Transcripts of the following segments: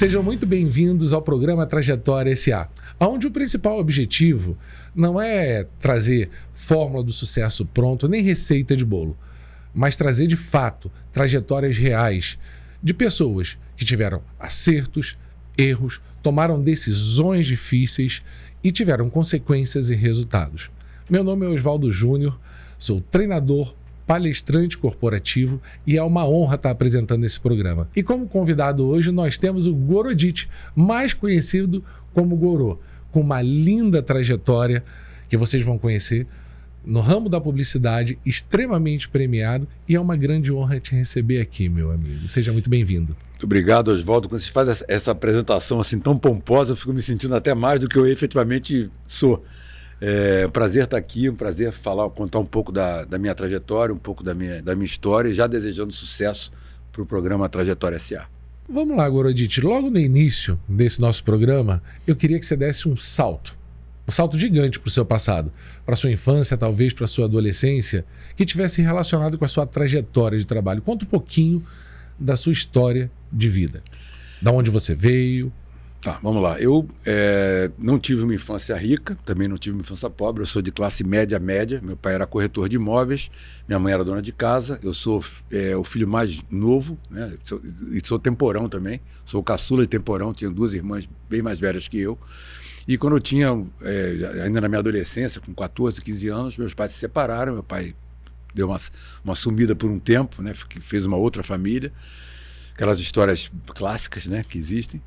Sejam muito bem-vindos ao programa Trajetória SA, onde o principal objetivo não é trazer fórmula do sucesso pronto, nem receita de bolo, mas trazer de fato trajetórias reais de pessoas que tiveram acertos, erros, tomaram decisões difíceis e tiveram consequências e resultados. Meu nome é Oswaldo Júnior, sou treinador, palestrante corporativo e é uma honra estar apresentando esse programa. E como convidado hoje nós temos o Gorodit, mais conhecido como Gorô, com uma linda trajetória que vocês vão conhecer no ramo da publicidade, extremamente premiado, e é uma grande honra te receber aqui, meu amigo. Seja muito bem-vindo. Muito obrigado, Oswaldo. Quando você faz essa apresentação assim tão pomposa, eu fico me sentindo até mais do que eu efetivamente sou. É um prazer estar aqui, um prazer contar um pouco da minha trajetória, um pouco da minha história, e já desejando sucesso para o programa Trajetória SA. Vamos lá, Gorodit. Logo no início desse nosso programa, eu queria que você desse um salto gigante para o seu passado, para a sua infância, talvez para a sua adolescência, que tivesse relacionado com a sua trajetória de trabalho. Conta um pouquinho da sua história de vida, da onde você veio. Tá, vamos lá. Eu não tive uma infância rica, também não tive uma infância pobre, eu sou de classe média. Meu pai era corretor de imóveis, minha mãe era dona de casa, eu sou o filho mais novo, né? Sou temporão também, sou caçula de temporão, tinha duas irmãs bem mais velhas que eu. E quando eu tinha, ainda na minha adolescência, com 14, 15 anos, meus pais se separaram, meu pai deu uma sumida por um tempo, né? Fez uma outra família, aquelas histórias clássicas, né, que existem.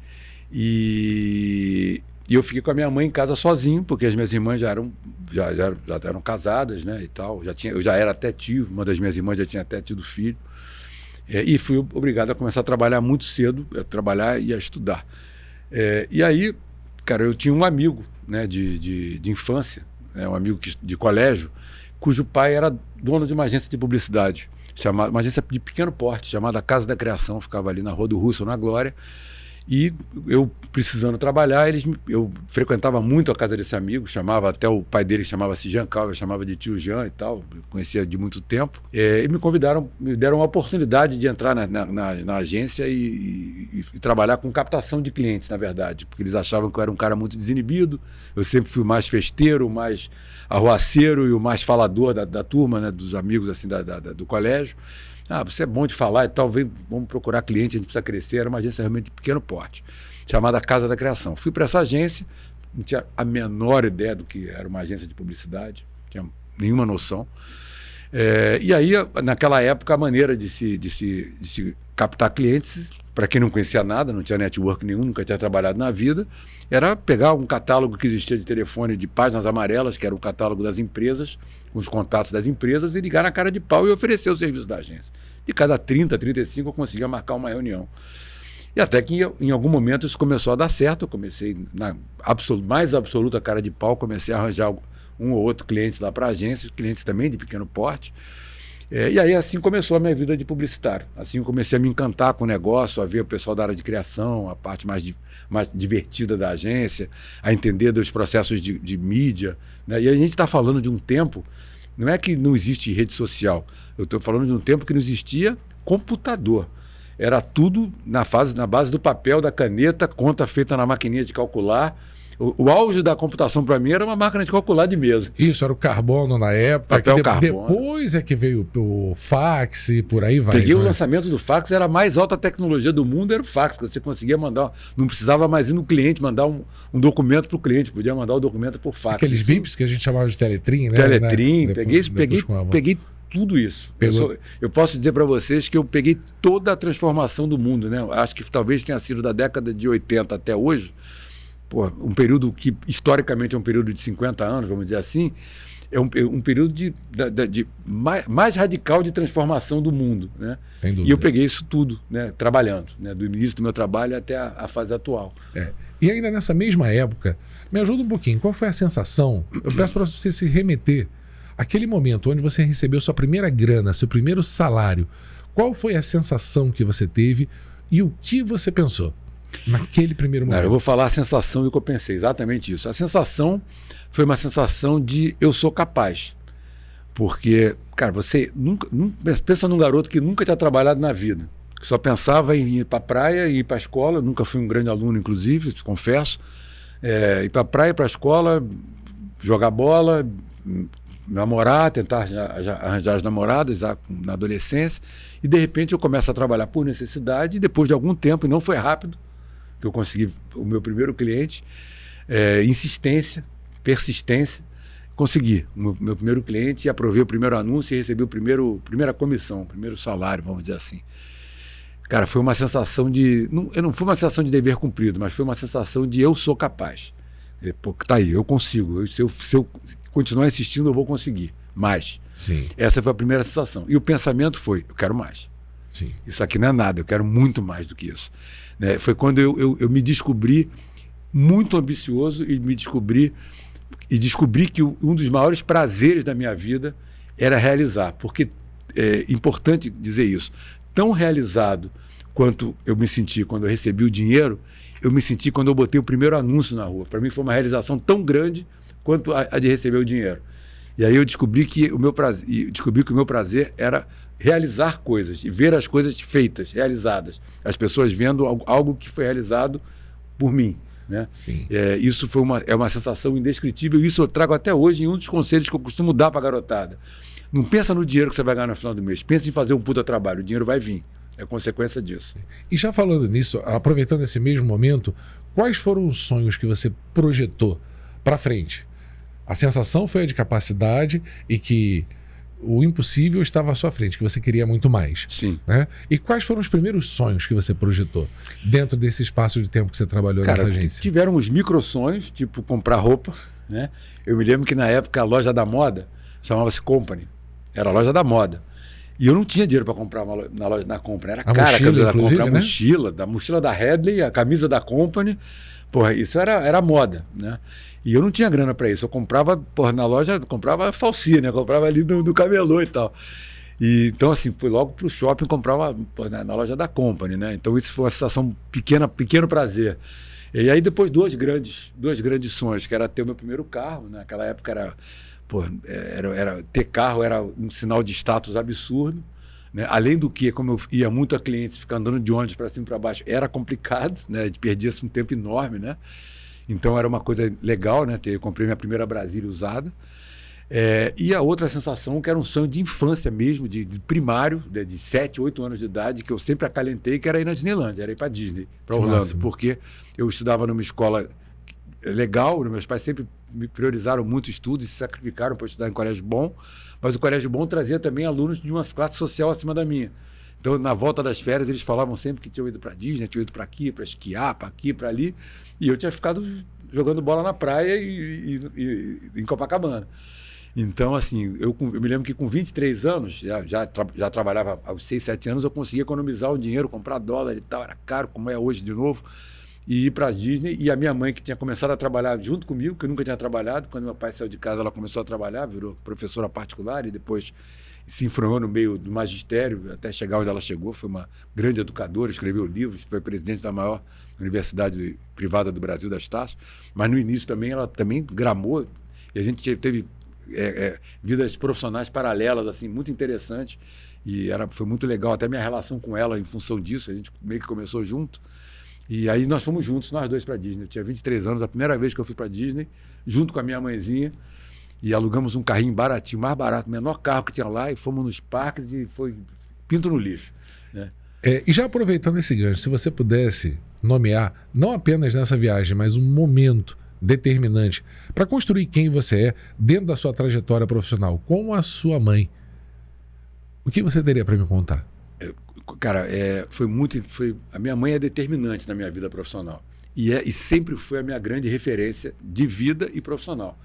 E eu fiquei com a minha mãe em casa sozinho, porque as minhas irmãs já eram casadas, né, e tal. Eu já era até tio, uma das minhas irmãs já tinha até tido filho. E fui obrigado a começar a trabalhar muito cedo, a trabalhar e a estudar. E aí, cara, eu tinha um amigo, né, de infância, né, um amigo de colégio, cujo pai era dono de uma agência de publicidade, uma agência de pequeno porte, chamada Casa da Criação, ficava ali na Rua do Russell, na Glória. E eu precisando trabalhar, eu frequentava muito a casa desse amigo, até o pai dele chamava-se Jean Calvo, eu chamava de tio Jean e tal, eu conhecia de muito tempo. E me deram a oportunidade de entrar na agência e trabalhar com captação de clientes, na verdade, porque eles achavam que eu era um cara muito desinibido, eu sempre fui o mais festeiro, o mais arruaceiro e o mais falador da turma, né, dos amigos assim, do colégio. Você é bom de falar e tal, vamos procurar cliente, a gente precisa crescer. Era uma agência realmente de pequeno porte, chamada Casa da Criação. Fui para essa agência, não tinha a menor ideia do que era uma agência de publicidade, não tinha nenhuma noção. E aí, naquela época, a maneira de se captar clientes, para quem não conhecia nada, não tinha network nenhum, nunca tinha trabalhado na vida, era pegar um catálogo que existia de telefone de páginas amarelas, que era o catálogo das empresas, com os contatos das empresas, e ligar na cara de pau e oferecer o serviço da agência. De cada 30, 35 eu conseguia marcar uma reunião. E até que em algum momento isso começou a dar certo, eu comecei na mais absoluta cara de pau, comecei a arranjar um ou outro cliente lá para a agência, clientes também de pequeno porte. E aí assim começou a minha vida de publicitário. Assim eu comecei a me encantar com o negócio, a ver o pessoal da área de criação, a parte mais divertida da agência, a entender dos processos de mídia, né? E a gente está falando de um tempo, não é que não existe rede social, eu estou falando de um tempo que não existia computador. Era tudo na base do papel, da caneta, conta feita na maquininha de calcular. O auge da computação para mim era uma máquina de calcular de mesa. Isso, era o carbono na época. Depois é que veio o fax e por aí vai. Peguei o lançamento do fax, era a mais alta tecnologia do mundo, era o fax, que você conseguia mandar, não precisava mais ir no cliente, mandar um documento para o cliente, podia mandar o documento por fax. Aqueles bips que a gente chamava de Teletrim, né? Teletrim, peguei tudo isso. Eu posso dizer para vocês que eu peguei toda a transformação do mundo, né? Acho que talvez tenha sido da década de 80 até hoje, um período que historicamente é um período de 50 anos, vamos dizer assim, é um período mais radical de transformação do mundo, né? Sem dúvida. E eu peguei isso tudo, né, trabalhando, né, do início do meu trabalho até a fase atual. E ainda nessa mesma época, me ajuda um pouquinho, qual foi a sensação? Eu peço para você se remeter àquele momento onde você recebeu sua primeira grana, seu primeiro salário. Qual foi a sensação que você teve e o que você pensou naquele primeiro momento? Eu vou falar a sensação e o que eu pensei, exatamente isso. A sensação foi uma sensação de eu sou capaz. Porque, cara, você pensa num garoto que nunca tinha trabalhado na vida. que só pensava em ir para a praia e ir para a escola. Nunca fui um grande aluno, inclusive, confesso. Ir para a praia, para a escola, jogar bola, namorar, tentar arranjar as namoradas na adolescência. E, de repente, eu começo a trabalhar por necessidade. E depois de algum tempo, e não foi rápido, que eu consegui o meu primeiro cliente, insistência, persistência, consegui o meu primeiro cliente, e aprovei o primeiro anúncio e recebi primeira comissão, o primeiro salário, vamos dizer assim. Cara, foi uma sensação não foi uma sensação de dever cumprido, mas foi uma sensação de eu sou capaz. Pô, tá aí, eu consigo. Se eu continuar insistindo, eu vou conseguir mais. Sim. Essa foi a primeira sensação. E o pensamento foi, eu quero mais. Sim. Isso aqui não é nada, eu quero muito mais do que isso. Né? Foi quando eu me descobri muito ambicioso e descobri que um dos maiores prazeres da minha vida era realizar. Porque é importante dizer isso. Tão realizado quanto eu me senti quando eu recebi o dinheiro, eu me senti quando eu botei o primeiro anúncio na rua. Para mim foi uma realização tão grande quanto a de receber o dinheiro. E aí eu descobri que o meu prazer era realizar coisas e ver as coisas feitas, realizadas. As pessoas vendo algo que foi realizado por mim. Né? Isso foi uma sensação indescritível, e isso eu trago até hoje em um dos conselhos que eu costumo dar para a garotada. Não pensa no dinheiro que você vai ganhar no final do mês, pensa em fazer um puta trabalho, o dinheiro vai vir, é consequência disso. E já falando nisso, aproveitando esse mesmo momento, quais foram os sonhos que você projetou para frente? A sensação foi a de capacidade e que o impossível estava à sua frente, que você queria muito mais. Sim. Né? E quais foram os primeiros sonhos que você projetou dentro desse espaço de tempo que você trabalhou nessa agência? Tiveram os micro sonhos, tipo comprar roupa. Né? Eu me lembro que na época a loja da moda chamava-se Company. Era a loja da moda. E eu não tinha dinheiro para comprar na loja da Company. Era cara a camisa da Company, a mochila da Headley, a camisa da Company. Porra, isso era moda, né? E eu não tinha grana para isso. Eu comprava, na loja, comprava falsia, né? Eu comprava ali do camelô e tal. E, então, assim, fui logo pro shopping comprar na loja da Company, né? Então isso foi uma sensação pequeno prazer. E aí depois dois grandes sonhos, que era ter o meu primeiro carro. Naquela época ter carro era um sinal de status absurdo. Né? Além do que, como eu ia muito a clientes, ficar andando de ônibus para cima e para baixo, era complicado, né? Perdia-se um tempo enorme, né? Então era uma coisa legal, né? Eu comprei minha primeira Brasília usada. E a outra sensação, que era um sonho de infância mesmo, de primário, de 7, 8 anos de idade, que eu sempre acalentei, que era ir na Disneylandia, era ir para Disney, para Orlando, máximo. Porque eu estudava numa escola legal, meus pais sempre me priorizaram muito estudo e se sacrificaram para estudar em colégio bom, mas o colégio bom trazia também alunos de uma classe social acima da minha. Então, na volta das férias, eles falavam sempre que tinham ido para Disney, tinham ido para aqui, para esquiar, para aqui, para ali, e eu tinha ficado jogando bola na praia e em Copacabana. Então, assim, eu me lembro que com 23 anos, já trabalhava aos 6, 7 anos, eu conseguia economizar o dinheiro, comprar dólar e tal, era caro, como é hoje de novo, e ir para a Disney. E a minha mãe, que tinha começado a trabalhar junto comigo, que eu nunca tinha trabalhado, quando meu pai saiu de casa, ela começou a trabalhar, virou professora particular e depois se enfronhou no meio do magistério, até chegar onde ela chegou. Foi uma grande educadora, escreveu livros, foi presidente da maior universidade privada do Brasil, da Estácio, mas no início também ela também gramou, e a gente teve vidas profissionais paralelas, assim, muito interessantes, e foi muito legal, até minha relação com ela em função disso, a gente meio que começou junto, e aí nós fomos juntos, nós dois, para Disney. Eu tinha 23 anos, a primeira vez que eu fui para Disney, junto com a minha mãezinha, e alugamos um carrinho baratinho, mais barato, o menor carro que tinha lá, e fomos nos parques e foi pinto no lixo, né? E já aproveitando esse gancho, se você pudesse nomear, não apenas nessa viagem, mas um momento determinante para construir quem você é dentro da sua trajetória profissional, com a sua mãe, o que você teria para me contar? Cara, a minha mãe é determinante na minha vida profissional e sempre foi a minha grande referência de vida e profissional,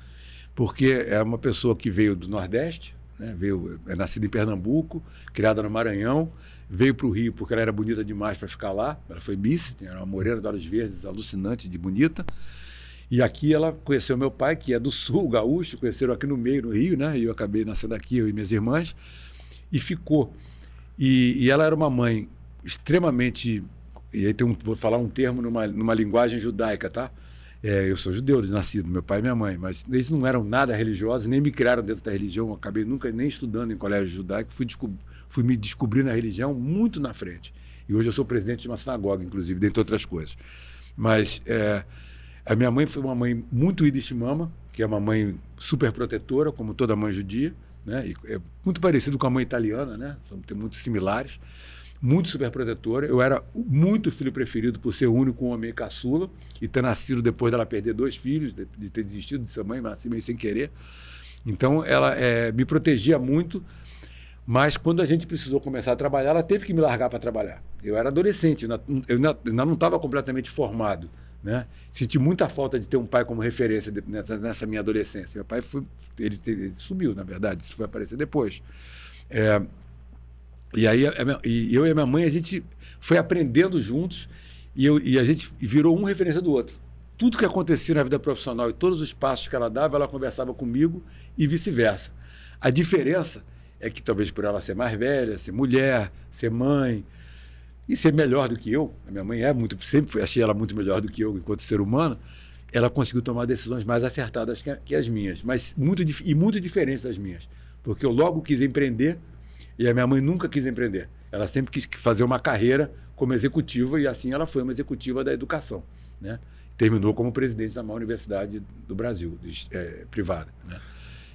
porque é uma pessoa que veio do Nordeste, né? É nascida em Pernambuco, criada no Maranhão, veio para o Rio porque ela era bonita demais para ficar lá, ela foi Miss, era uma morena de olhos verdes, alucinante de bonita. E aqui ela conheceu meu pai, que é do Sul, gaúcho, conheceram aqui no meio, no Rio, né? E eu acabei nascendo aqui, eu e minhas irmãs, e ficou. E ela era uma mãe extremamente... E aí vou falar um termo numa linguagem judaica, tá? Eu sou judeu, de nascido, meu pai e minha mãe, mas eles não eram nada religiosos, nem me criaram dentro da religião. Eu acabei nunca nem estudando em colégio judaico, fui me descobrir na religião muito na frente. E hoje eu sou presidente de uma sinagoga, inclusive, dentre outras coisas. Mas a minha mãe foi uma mãe muito Yiddish mama, que é uma mãe super protetora, como toda mãe judia, né? E é muito parecido com a mãe italiana, né? Tem muitos similares. Muito super protetora. Eu era muito filho preferido por ser o único homem caçula e ter nascido depois dela perder 2 filhos, de ter desistido de ser mãe, mas assim meio sem querer. Então, ela me protegia muito, mas quando a gente precisou começar a trabalhar, ela teve que me largar para trabalhar. Eu era adolescente, eu ainda não estava completamente formado, né? Senti muita falta de ter um pai como referência nessa minha adolescência. Meu pai ele sumiu, na verdade, isso foi aparecer depois. E aí eu e a minha mãe, a gente foi aprendendo juntos e a gente virou um referência do outro. Tudo que acontecia na vida profissional e todos os passos que ela dava, ela conversava comigo e vice-versa. A diferença é que talvez por ela ser mais velha, ser mulher, ser mãe e ser melhor do que eu, a minha mãe sempre achei ela muito melhor do que eu enquanto ser humano, ela conseguiu tomar decisões mais acertadas que as minhas, mas muito diferentes das minhas, porque eu logo quis empreender. E a minha mãe nunca quis empreender. Ela sempre quis fazer uma carreira como executiva e assim ela foi uma executiva da educação, né? Terminou como presidente da maior universidade do Brasil, privada, né?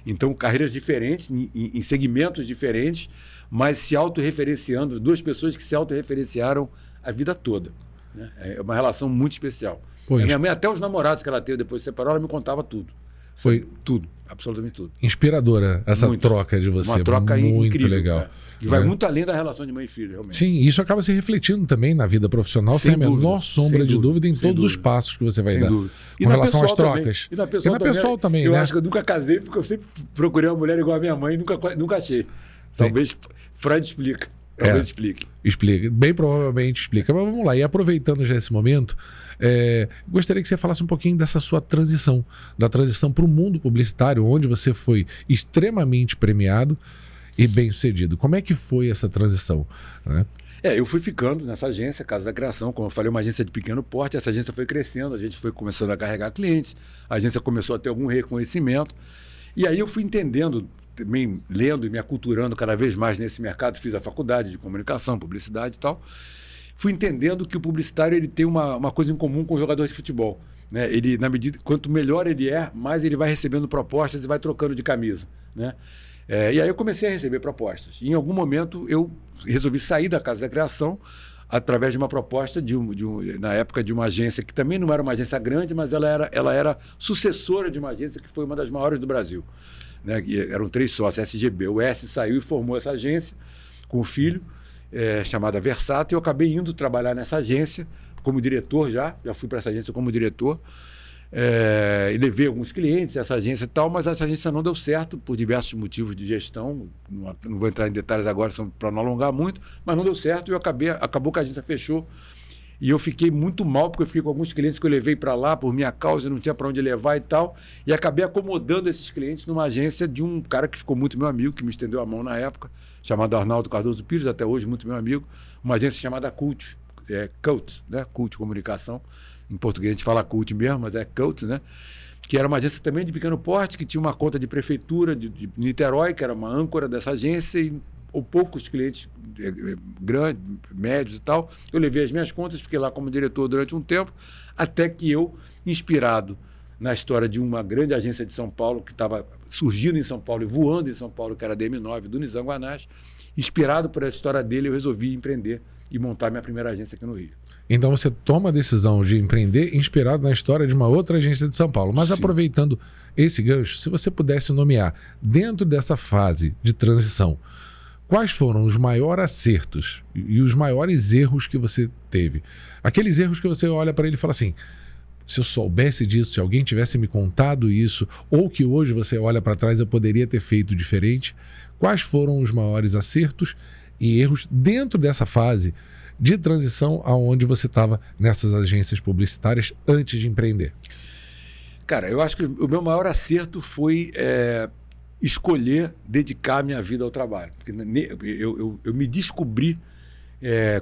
Então, carreiras diferentes, em segmentos diferentes, mas se autorreferenciando, 2 pessoas que se autorreferenciaram a vida toda, né? É uma relação muito especial. A minha mãe, até os namorados que ela teve depois de separar, ela me contava tudo. Foi tudo, absolutamente tudo. Inspiradora essa troca de você. Uma troca muito incrível, legal. E vai muito além da relação de mãe e filho, realmente. Sim, isso acaba se refletindo também na vida profissional, sem a menor sombra de dúvida em todos os passos que você vai dar. E com relação às trocas. E na pessoal também, né? Eu acho que eu nunca casei porque eu sempre procurei uma mulher igual a minha mãe e nunca achei. Talvez Freud explica. Talvez explique. Explica, bem provavelmente explica. Mas vamos lá, e aproveitando já esse momento, gostaria que você falasse um pouquinho dessa sua transição, da transição para o mundo publicitário, onde você foi extremamente premiado e bem-sucedido. Como é que foi essa transição, né? Eu fui ficando nessa agência, Casa da Criação, como eu falei, uma agência de pequeno porte. Essa agência foi crescendo, a gente foi começando a carregar clientes, a agência começou a ter algum reconhecimento. E aí eu fui entendendo, também lendo e me aculturando cada vez mais nesse mercado, fiz a faculdade de comunicação, publicidade e tal. Fui entendendo que o publicitário ele tem uma coisa em comum com o jogador de futebol, né? Ele, na medida, quanto melhor ele é, mais ele vai recebendo propostas e vai trocando de camisa, né? E aí eu comecei a receber propostas. E em algum momento eu resolvi sair da Casa da Criação através de uma proposta na época de uma agência que também não era uma agência grande, mas ela era sucessora de uma agência que foi uma das maiores do Brasil, né? E eram 3 sócios, SGB. O S saiu e formou essa agência com o filho, chamada Versato, e eu acabei indo trabalhar nessa agência como diretor já fui para essa agência como diretor. E levei alguns clientes essa agência e tal, mas essa agência não deu certo por diversos motivos de gestão, não vou entrar em detalhes agora para não alongar muito, mas não deu certo e acabou que a agência fechou e eu fiquei muito mal porque eu fiquei com alguns clientes que eu levei para lá por minha causa, não tinha para onde levar e tal, e acabei acomodando esses clientes numa agência de um cara que ficou muito meu amigo, que me estendeu a mão na época, chamado Arnaldo Cardoso Pires, até hoje muito meu amigo, uma agência chamada Cult, Cult, né? Cult Comunicação. Em português a gente fala Cult mesmo, mas é Cult, né? Que era uma agência também de pequeno porte, que tinha uma conta de prefeitura de Niterói, que era uma âncora dessa agência, ou poucos clientes grandes, médios e tal. Eu levei as minhas contas, fiquei lá como diretor durante um tempo, até que eu, inspirado na história de uma grande agência de São Paulo, que estava surgindo em São Paulo e voando em São Paulo, que era a DM9, do Nizam Guanais, inspirado por essa história dele, eu resolvi empreender e montar minha primeira agência aqui no Rio. Então você toma a decisão de empreender inspirado na história de uma outra agência de São Paulo. Mas sim, aproveitando esse gancho, se você pudesse nomear, dentro dessa fase de transição, quais foram os maiores acertos e os maiores erros que você teve? Aqueles erros que você olha para ele e fala assim, se eu soubesse disso, se alguém tivesse me contado isso, ou que hoje você olha para trás eu poderia ter feito diferente, quais foram os maiores acertos e erros dentro dessa fase de transição aonde você estava nessas agências publicitárias antes de empreender? Cara, eu acho que o meu maior acerto foi escolher dedicar minha vida ao trabalho. Porque eu me descobri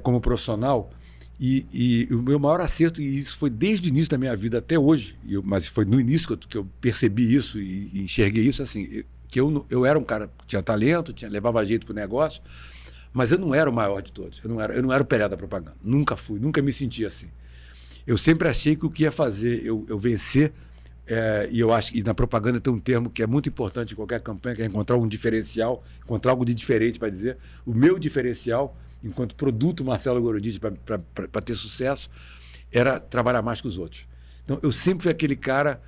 como profissional E o meu maior acerto, e isso foi desde o início da minha vida até hoje, mas foi no início que eu percebi isso e enxerguei isso, assim, que eu era um cara que tinha talento, levava jeito para o negócio, mas eu não era o maior de todos. Eu não era o Pelé da propaganda. Nunca fui, nunca me senti assim. Eu sempre achei que o que ia fazer eu vencer, e eu acho que na propaganda tem um termo que é muito importante em qualquer campanha, que é encontrar um diferencial, encontrar algo de diferente para dizer. O meu diferencial, enquanto produto Marcelo Goroditti, para ter sucesso, era trabalhar mais que os outros. Então, eu sempre fui aquele cara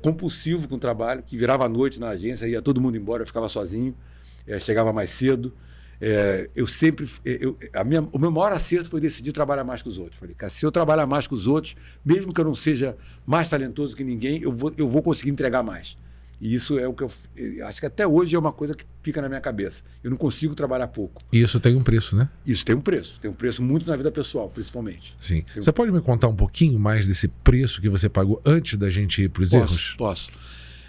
compulsivo com o trabalho, que virava à noite na agência, ia todo mundo embora, eu ficava sozinho, chegava mais cedo. O meu maior acerto foi decidir trabalhar mais que os outros. Falei, cara, se eu trabalhar mais que os outros, mesmo que eu não seja mais talentoso que ninguém, eu vou conseguir entregar mais. E isso é o que eu acho que até hoje é uma coisa que fica na minha cabeça. Eu não consigo trabalhar pouco. E isso tem um preço, né? Isso tem um preço muito na vida pessoal, principalmente. Sim. Você pode me contar um pouquinho mais desse preço que você pagou antes da gente ir para os erros? Posso.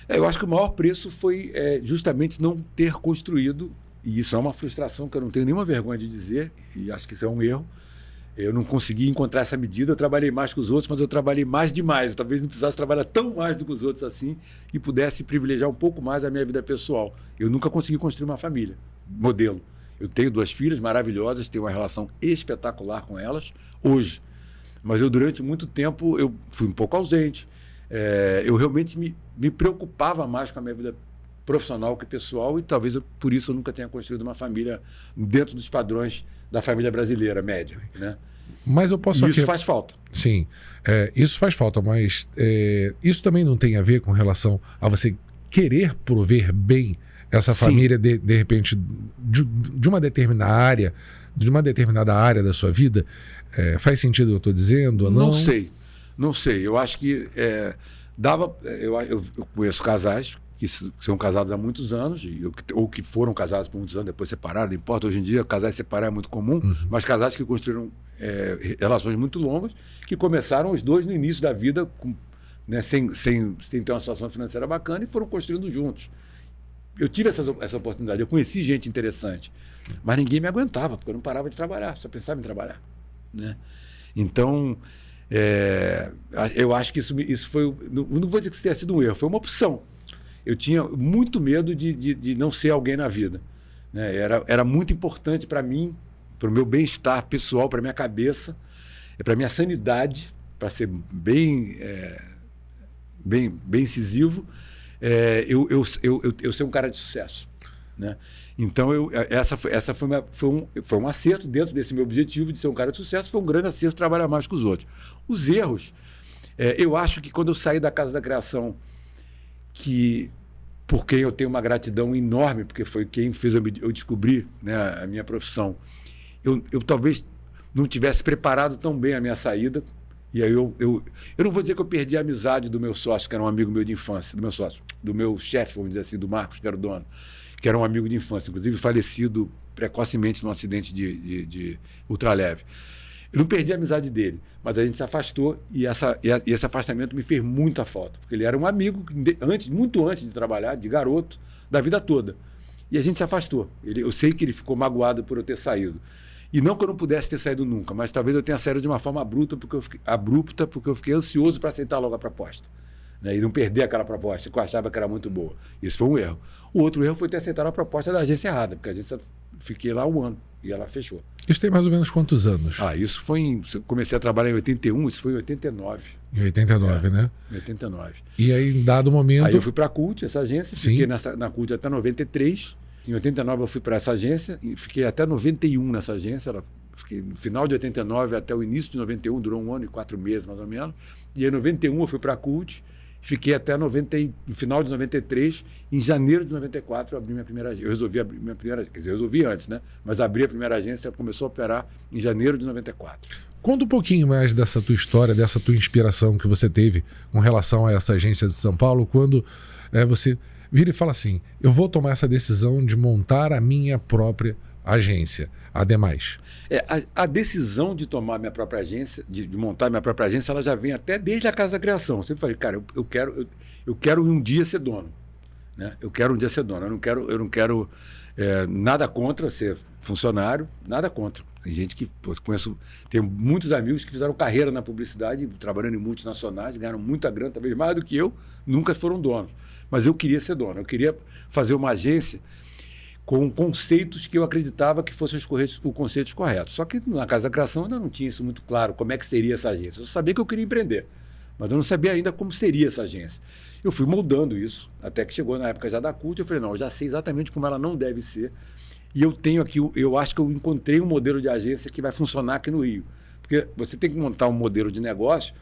Eu acho que o maior preço foi justamente não ter construído. E isso é uma frustração que eu não tenho nenhuma vergonha de dizer, e acho que isso é um erro. Eu não consegui encontrar essa medida, eu trabalhei mais que os outros, mas eu trabalhei mais demais. Eu talvez não precisasse trabalhar tão mais do que os outros assim e pudesse privilegiar um pouco mais a minha vida pessoal. Eu nunca consegui construir uma família, modelo. Eu tenho 2 filhas maravilhosas, tenho uma relação espetacular com elas hoje. Mas eu, durante muito tempo, eu fui um pouco ausente. Eu realmente me preocupava mais com a minha vida profissional que pessoal, e talvez por isso eu nunca tenha construído uma família dentro dos padrões da família brasileira média, né? Mas eu posso isso faz falta. Sim, isso faz falta, mas isso também não tem a ver com relação a você querer prover bem essa família, de repente, de uma determinada área da sua vida? Faz sentido o que eu estou dizendo ou não? Não sei. Eu acho que eu conheço casais que são casados há muitos anos, ou que foram casados por muitos anos, depois separaram, não importa. Hoje em dia, casais separar é muito comum, mas casais que construíram relações muito longas, que começaram os dois no início da vida, né, sem ter uma situação financeira bacana, e foram construindo juntos. Eu tive essa oportunidade, eu conheci gente interessante, mas ninguém me aguentava, porque eu não parava de trabalhar, só pensava em trabalhar, né? Então, eu acho que isso foi, não vou dizer que isso tenha sido um erro, foi uma opção. Eu tinha muito medo de não ser alguém na vida, né? Era muito importante para mim, para o meu bem-estar pessoal, para a minha cabeça, para a minha sanidade, para ser bem incisivo, eu ser um cara de sucesso, né? Então, essa foi um acerto dentro desse meu objetivo de ser um cara de sucesso. Foi um grande acerto trabalhar mais que os outros. Os erros, eu acho que quando eu saí da Casa da Criação, por quem eu tenho uma gratidão enorme, porque foi quem fez eu descobrir, né, a minha profissão, eu talvez não tivesse preparado tão bem a minha saída, e aí eu não vou dizer que eu perdi a amizade do meu sócio, que era um amigo meu de infância, do meu chefe, vamos dizer assim, do Marcos, que era o dono, que era um amigo de infância, inclusive falecido precocemente num acidente de ultraleve. Eu não perdi a amizade dele, mas a gente se afastou, e esse afastamento me fez muita falta, porque ele era um amigo muito antes de trabalhar, de garoto, da vida toda. E a gente se afastou. Eu sei que ele ficou magoado por eu ter saído. E não que eu não pudesse ter saído nunca, mas talvez eu tenha saído de uma forma abrupta, porque eu fiquei ansioso para aceitar logo a proposta, né? E não perder aquela proposta, que eu achava que era muito boa. Isso foi um erro. O outro erro foi ter aceitado a proposta da agência errada, porque a agência, fiquei lá 1 ano e ela fechou. Isso tem mais ou menos quantos anos? Isso foi eu comecei a trabalhar em 81, isso foi em 89. Em 89, né? Em 89. E aí, em dado momento... Aí eu fui para a Cult, essa agência, fiquei na Cult até 93. Em 89 eu fui para essa agência e fiquei até 91 nessa agência. Fiquei no final de 89 até o início de 91, durou 1 ano e 4 meses mais ou menos. E aí em 91 eu fui para a Cult, fiquei até no final de 93. Em janeiro de 94 eu abri minha primeira agência. Eu resolvi abrir minha primeira agência, quer dizer, eu resolvi antes, né? Mas abri a primeira agência, começou a operar em janeiro de 94. Conta um pouquinho mais dessa tua história, dessa tua inspiração que você teve com relação a essa agência de São Paulo, quando você vira e fala assim: eu vou tomar essa decisão de montar a minha própria agência. Ademais, a decisão de tomar minha própria agência, de montar minha própria agência, ela já vem até desde a Casa da Criação. Eu sempre falei, cara, eu quero um dia ser dono, né? Eu quero um dia ser dono. Eu não quero Nada contra ser funcionário, nada contra. Tem gente que, conheço, tenho muitos amigos que fizeram carreira na publicidade, trabalhando em multinacionais, ganharam muita grana, talvez mais do que eu, nunca foram donos. Mas eu queria ser dono, eu queria fazer uma agência com conceitos que eu acreditava que fossem os conceitos corretos. Só que na Casa da Criação ainda não tinha isso muito claro, como é que seria essa agência. Eu sabia que eu queria empreender, mas eu não sabia ainda como seria essa agência. Eu fui moldando isso, até que chegou na época já da CUT, eu falei, não, eu já sei exatamente como ela não deve ser, e eu tenho aqui, eu acho que eu encontrei um modelo de agência que vai funcionar aqui no Rio. Porque você tem que montar um modelo de negócio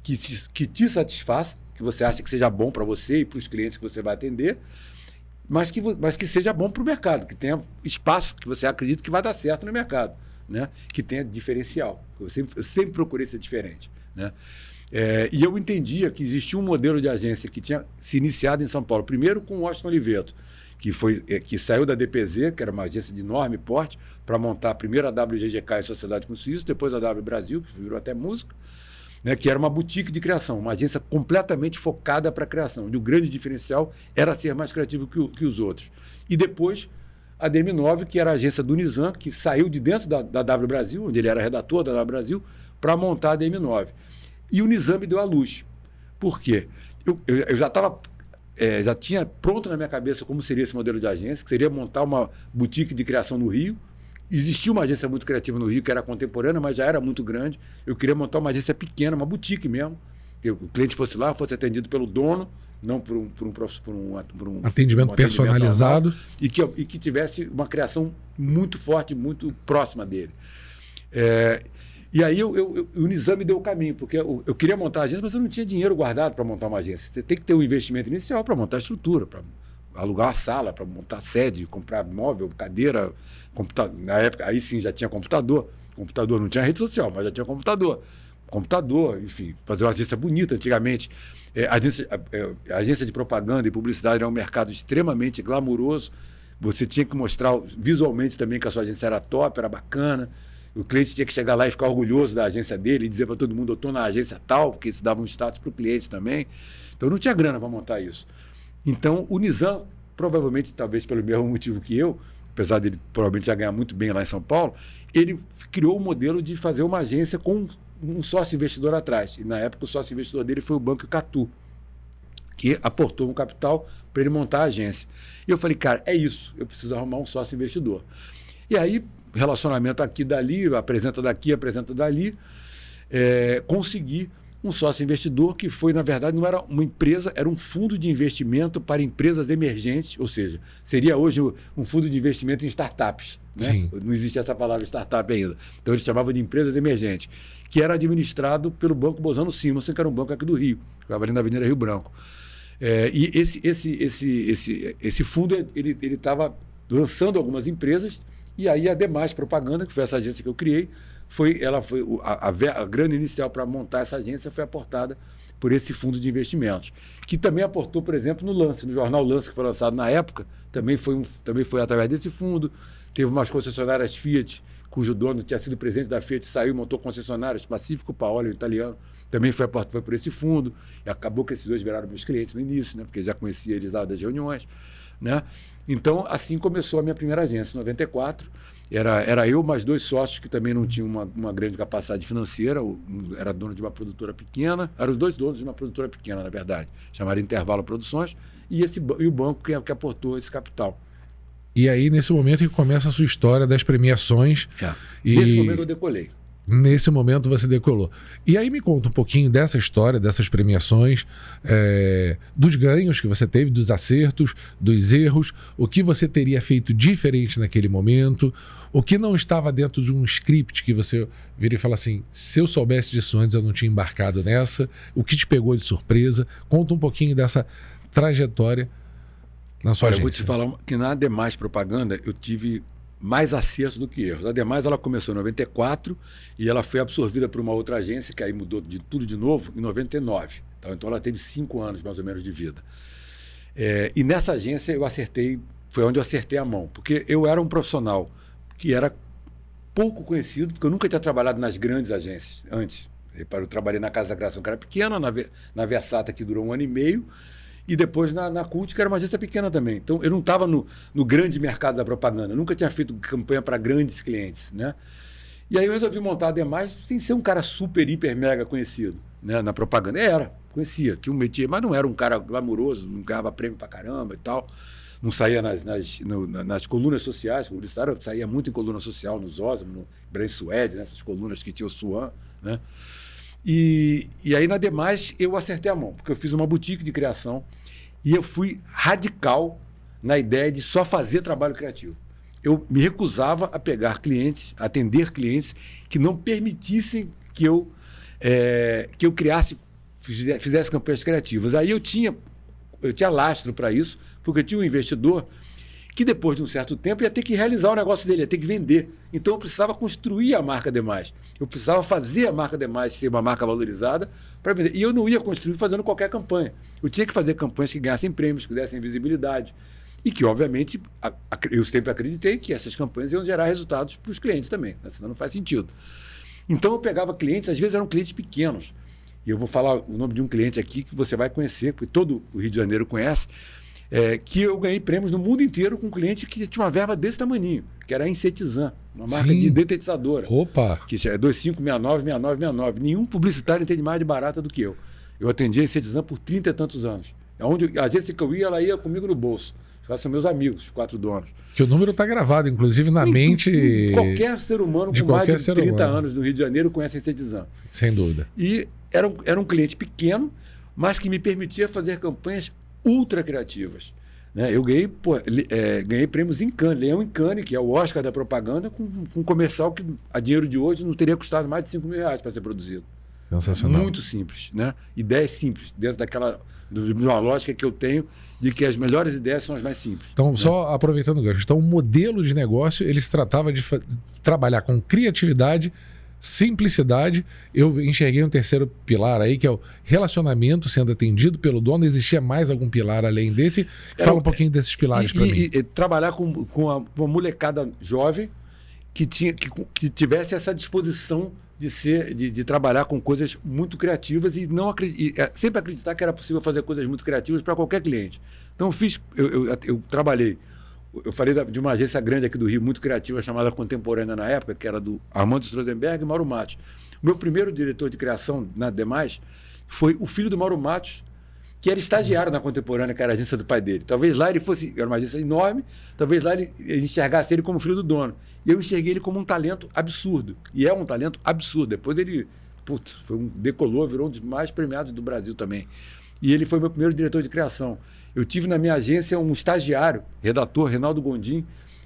que te satisfaça, que você acha que seja bom para você e para os clientes que você vai atender, mas que seja bom para o mercado, que tenha espaço, que você acredita que vai dar certo no mercado, né? Que tenha diferencial. Eu sempre procurei ser diferente, né? E eu entendia que existia um modelo de agência que tinha se iniciado em São Paulo, primeiro com o Washington Oliveto, que saiu da DPZ, que era uma agência de enorme porte, para montar primeiro a WGGK e Sociedade com Suíço, depois a W Brasil, que virou até música, né, que era uma boutique de criação, uma agência completamente focada para a criação. E o grande diferencial era ser mais criativo que os outros. E depois a DM9, que era a agência do Nizam, que saiu de dentro da W Brasil, onde ele era redator da W Brasil, para montar a DM9. E o Nizam me deu a luz. Por quê? Eu já estava... já tinha pronto na minha cabeça como seria esse modelo de agência, que seria montar uma boutique de criação no Rio. Existia uma agência muito criativa no Rio, que era contemporânea, mas já era muito grande. Eu queria montar uma agência pequena, uma boutique mesmo, que o cliente fosse lá, fosse atendido pelo dono, não por um atendimento personalizado. Normal, e que tivesse uma criação muito forte, muito próxima dele. E aí o Nizam me deu o caminho, porque eu queria montar a agência, mas eu não tinha dinheiro guardado para montar uma agência. Você tem que ter um investimento inicial para montar a estrutura, para alugar uma sala, para montar sede, comprar móvel, cadeira, computador. Na época, aí sim, já tinha computador. Computador não tinha rede social, mas já tinha computador. Computador, enfim, fazer uma agência bonita antigamente. A agência de propaganda e publicidade era um mercado extremamente glamuroso. Você tinha que mostrar visualmente também que a sua agência era top, era bacana. O cliente tinha que chegar lá e ficar orgulhoso da agência dele e dizer para todo mundo, eu estou na agência tal, porque isso dava um status para o cliente também. Então não tinha grana para montar isso. Então o Nizam, provavelmente, talvez pelo mesmo motivo que eu, apesar dele provavelmente já ganhar muito bem lá em São Paulo, ele criou o modelo de fazer uma agência com um sócio investidor atrás. E na época o sócio investidor dele foi o Banco Icatu, que aportou um capital para ele montar a agência. E eu falei, cara, é isso, eu preciso arrumar um sócio investidor. E aí, relacionamento aqui dali, apresenta daqui, apresenta dali, consegui um sócio investidor que foi, na verdade, não era uma empresa, era um fundo de investimento para empresas emergentes, ou seja, seria hoje um fundo de investimento em startups. Né? Sim. Não existe essa palavra startup ainda. Então eles chamavam de empresas emergentes, que era administrado pelo Banco Bozano Simonsen, que era um banco aqui do Rio, que ficava ali na Avenida Rio Branco. E esse fundo ele estava lançando algumas empresas, e aí a Demais Propaganda, que foi essa agência que eu criei, a grana inicial para montar essa agência foi aportada por esse fundo de investimentos, que também aportou, por exemplo, no Lance, no jornal Lance, que foi lançado na época, também foi através desse fundo. Teve umas concessionárias Fiat, cujo dono tinha sido presidente da Fiat, saiu e montou concessionárias, Pacífico Paoli, o italiano, também foi por esse fundo, e acabou que esses dois viraram meus clientes no início, né, porque eu já conhecia eles lá das reuniões, né? Então, assim começou a minha primeira agência, em 94. Era eu mais dois sócios que também não tinham uma grande capacidade financeira, era dono de uma produtora pequena, eram os dois donos de uma produtora pequena, na verdade, chamada Intervalo Produções, e o banco que aportou esse capital. E aí, nesse momento que começa a sua história das premiações. Nesse momento eu decolei. Nesse momento você decolou. E aí me conta um pouquinho dessa história, dessas premiações, dos ganhos que você teve, dos acertos, dos erros, o que você teria feito diferente naquele momento, o que não estava dentro de um script que você vira e fala assim, se eu soubesse disso antes eu não tinha embarcado nessa, o que te pegou de surpresa. Conta um pouquinho dessa trajetória na sua agência. Eu vou te falar que na Demais Propaganda eu tive mais acertos do que erros. Ademais, ela começou em 94 e ela foi absorvida por uma outra agência, que aí mudou de tudo de novo, em 99. Então ela teve 5 anos, mais ou menos, de vida. E nessa agência eu acertei, foi onde eu acertei a mão, porque eu era um profissional que era pouco conhecido, porque eu nunca tinha trabalhado nas grandes agências antes. Eu trabalhei na Casa da Criação, que era pequena, na Versata, que durou 1 ano e meio, E depois na Cult, que era uma agência pequena também. Então, eu não estava no grande mercado da propaganda. Eu nunca tinha feito campanha para grandes clientes, né? E aí eu resolvi montar a Demais sem ser um cara super, hiper, mega conhecido, né, na propaganda. Conhecia, tinha um métier, mas não era um cara glamuroso, não ganhava prêmio pra caramba e tal. Não saía nas colunas sociais, publicitário, saía muito em coluna social, no Osmo, no Brand Suede, nessas colunas que tinha o Suan, né? E aí, na Demais, eu acertei a mão, porque eu fiz uma boutique de criação e eu fui radical na ideia de só fazer trabalho criativo. Eu me recusava a pegar clientes, a atender clientes que não permitissem que eu criasse, fizesse campanhas criativas. Aí eu tinha lastro para isso, porque eu tinha um investidor que depois de um certo tempo ia ter que realizar o negócio dele, ia ter que vender. Então eu precisava construir a marca Demais. Eu precisava fazer a marca Demais ser uma marca valorizada para vender. E eu não ia construir fazendo qualquer campanha. Eu tinha que fazer campanhas que ganhassem prêmios, que dessem visibilidade. E que, obviamente, eu sempre acreditei que essas campanhas iam gerar resultados para os clientes também, né? Senão não faz sentido. Então eu pegava clientes, às vezes eram clientes pequenos. E eu vou falar o nome de um cliente aqui que você vai conhecer, porque todo o Rio de Janeiro conhece, que eu ganhei prêmios no mundo inteiro com um cliente que tinha uma verba desse tamaninho, que era a Insetizan, uma marca de detetizadora. Opa! Que é 2569-6969. Nenhum publicitário entende mais de barata do que eu. Eu atendi a Insetizan por 30 e tantos anos. A agência que eu ia, ela ia comigo no bolso. Os são meus amigos, os 4 donos. Que o número está gravado, inclusive, na mente... Qualquer ser humano com mais de 30 anos no Rio de Janeiro conhece a Insetizan. Sem dúvida. E era um cliente pequeno, mas que me permitia fazer campanhas ultra criativas. Né? Eu ganhei prêmios em Cannes, Leão em Cannes, que é o Oscar da propaganda, com um comercial que, a dinheiro de hoje, não teria custado mais de R$5 mil para ser produzido. Sensacional. Muito simples, né? Ideias simples, dentro de uma lógica que eu tenho de que as melhores ideias são as mais simples. Então, né? Só aproveitando o gancho, então o modelo de negócio, ele se tratava de trabalhar com criatividade, simplicidade. Eu enxerguei um terceiro pilar aí, que é o relacionamento sendo atendido pelo dono. Existia mais algum pilar além desse? Fala um pouquinho desses pilares para mim. E trabalhar com uma molecada jovem que tivesse essa disposição de trabalhar com coisas muito criativas e sempre acreditar que era possível fazer coisas muito criativas para qualquer cliente. Então eu trabalhei. Eu falei de uma agência grande aqui do Rio, muito criativa, chamada Contemporânea na época, que era do Armando Strozenberg e Mauro Matos. O meu primeiro diretor de criação na Demais foi o filho do Mauro Matos, que era estagiário na Contemporânea, que era a agência do pai dele. Talvez lá ele fosse, era uma agência enorme, talvez lá ele enxergasse ele como filho do dono. E eu enxerguei ele como um talento absurdo. E é um talento absurdo. Depois ele, decolou, virou um dos mais premiados do Brasil também. E ele foi meu primeiro diretor de criação. Eu tive na minha agência um estagiário, redator, Reinaldo Gondim,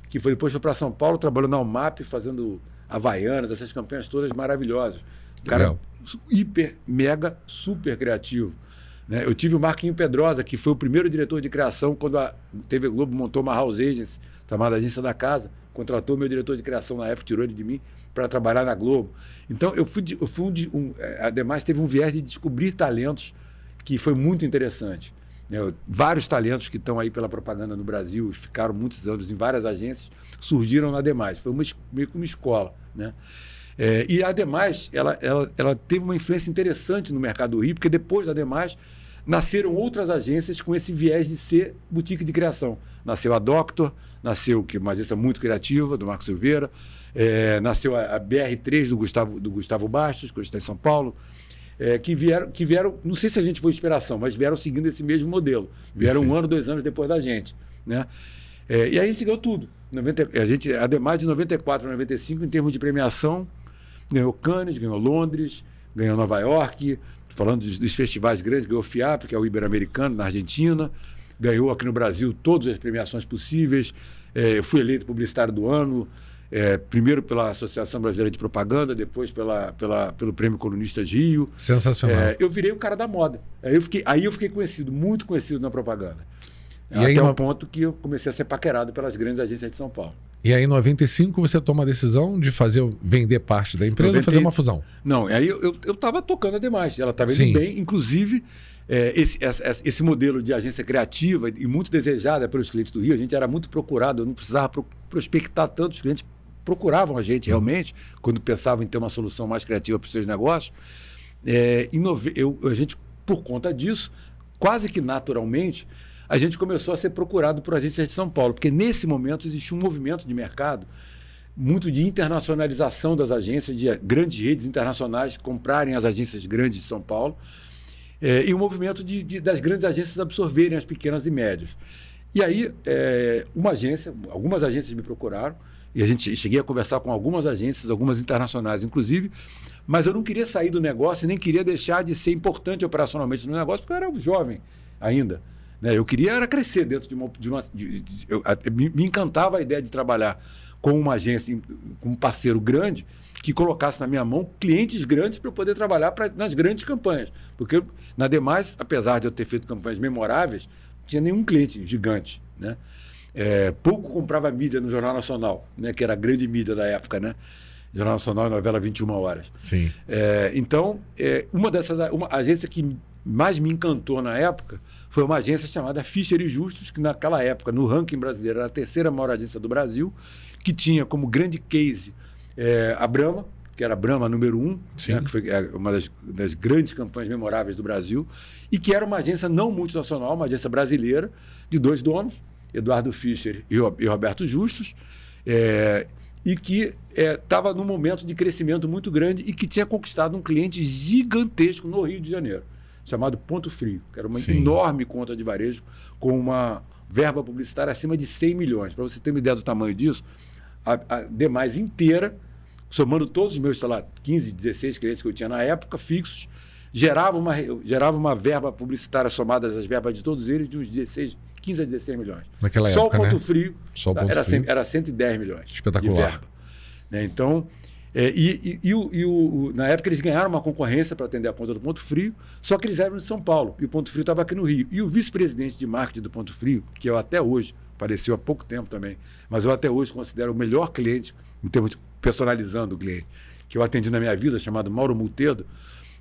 que depois foi para São Paulo, trabalhou na UMAP, fazendo Havaianas, essas campanhas todas maravilhosas. Um cara hiper, mega, super criativo. Né? Eu tive o Marquinho Pedrosa, que foi o primeiro diretor de criação quando a TV Globo montou uma house agency, chamada Agência da Casa, contratou meu diretor de criação na época, tirou ele de mim para trabalhar na Globo. Então, ademais, teve um viés de descobrir talentos que foi muito interessante. Vários talentos que estão aí pela propaganda no Brasil, ficaram muitos anos em várias agências, surgiram na Demais. Foi meio que uma escola. Né? E a Demais, ela teve uma influência interessante no mercado do Rio, porque depois da Demais nasceram outras agências com esse viés de ser boutique de criação. Nasceu a Doctor, nasceu uma agência muito criativa, do Marco Silveira, nasceu a BR3 do Gustavo Bastos, que hoje está em São Paulo, que vieram, não sei se a gente foi inspiração, mas vieram seguindo esse mesmo modelo. Vieram um ano, 2 anos depois da gente. Né? E aí a gente ganhou tudo. Ademais de 94 a 95, em termos de premiação, ganhou Cannes, ganhou Londres, ganhou Nova York, falando dos festivais grandes, ganhou o FIAP, que é o Ibero-Americano, na Argentina, ganhou aqui no Brasil todas as premiações possíveis, fui eleito publicitário do ano, primeiro pela Associação Brasileira de Propaganda, depois pelo Prêmio Colunistas Rio. Sensacional. Eu virei o cara da moda. Aí eu fiquei conhecido, muito conhecido na propaganda. E até o ponto que eu comecei a ser paquerado pelas grandes agências de São Paulo. E aí, em 95, você toma a decisão de vender parte da empresa ou fazer uma fusão? Não, aí eu estava tocando a Demais. Ela estava indo bem, inclusive esse modelo de agência criativa e muito desejada pelos clientes do Rio. A gente era muito procurado, eu não precisava prospectar tanto, os clientes procuravam a gente realmente, quando pensavam em ter uma solução mais criativa para os seus negócios. A gente, por conta disso, quase que naturalmente, a gente começou a ser procurado por agências de São Paulo, porque nesse momento existia um movimento de mercado muito de internacionalização das agências, de grandes redes internacionais comprarem as agências grandes de São Paulo, e o movimento das grandes agências absorverem as pequenas e médias. E aí, algumas agências me procuraram, e cheguei a conversar com algumas agências, algumas internacionais, inclusive, mas eu não queria sair do negócio e nem queria deixar de ser importante operacionalmente no negócio, porque eu era jovem ainda. Né? Eu queria era crescer dentro me encantava a ideia de trabalhar com uma agência, com um parceiro grande, que colocasse na minha mão clientes grandes para eu poder trabalhar nas grandes campanhas. Porque, na demais, apesar de eu ter feito campanhas memoráveis, não tinha nenhum cliente gigante. Né? Pouco comprava mídia no Jornal Nacional, né? Que era a grande mídia da época, né? Jornal Nacional e novela 21 horas. Sim. Então, uma agência que mais me encantou na época foi uma agência chamada Fischer e Justus, que naquela época, no ranking brasileiro, era a terceira maior agência do Brasil, que tinha como grande case a Brahma, que era a Brahma número 1, né, que foi uma das grandes campanhas memoráveis do Brasil, e que era uma agência não multinacional, uma agência brasileira, de 2 donos, Eduardo Fischer e Roberto Justus, e que estava num momento de crescimento muito grande e que tinha conquistado um cliente gigantesco no Rio de Janeiro, chamado Ponto Frio, que era uma enorme conta de varejo com uma verba publicitária acima de 100 milhões. Para você ter uma ideia do tamanho disso, a demais inteira, somando todos os meus, sei lá, 15, 16 clientes que eu tinha na época, fixos, gerava uma verba publicitária somada às verbas de todos eles de uns 15 a 16 milhões. Naquela Só época, o Ponto Frio, Só o Ponto Frio. Era 110 milhões Espetacular. de verba. Né? Então, na época eles ganharam uma concorrência para atender a conta do Ponto Frio, só que eles eram de São Paulo e o Ponto Frio estava aqui no Rio. E o vice-presidente de marketing do Ponto Frio, que eu até hoje, apareceu há pouco tempo também, mas eu até hoje considero o melhor cliente, em termos de personalizando o cliente, que eu atendi na minha vida, chamado Mauro Multedo,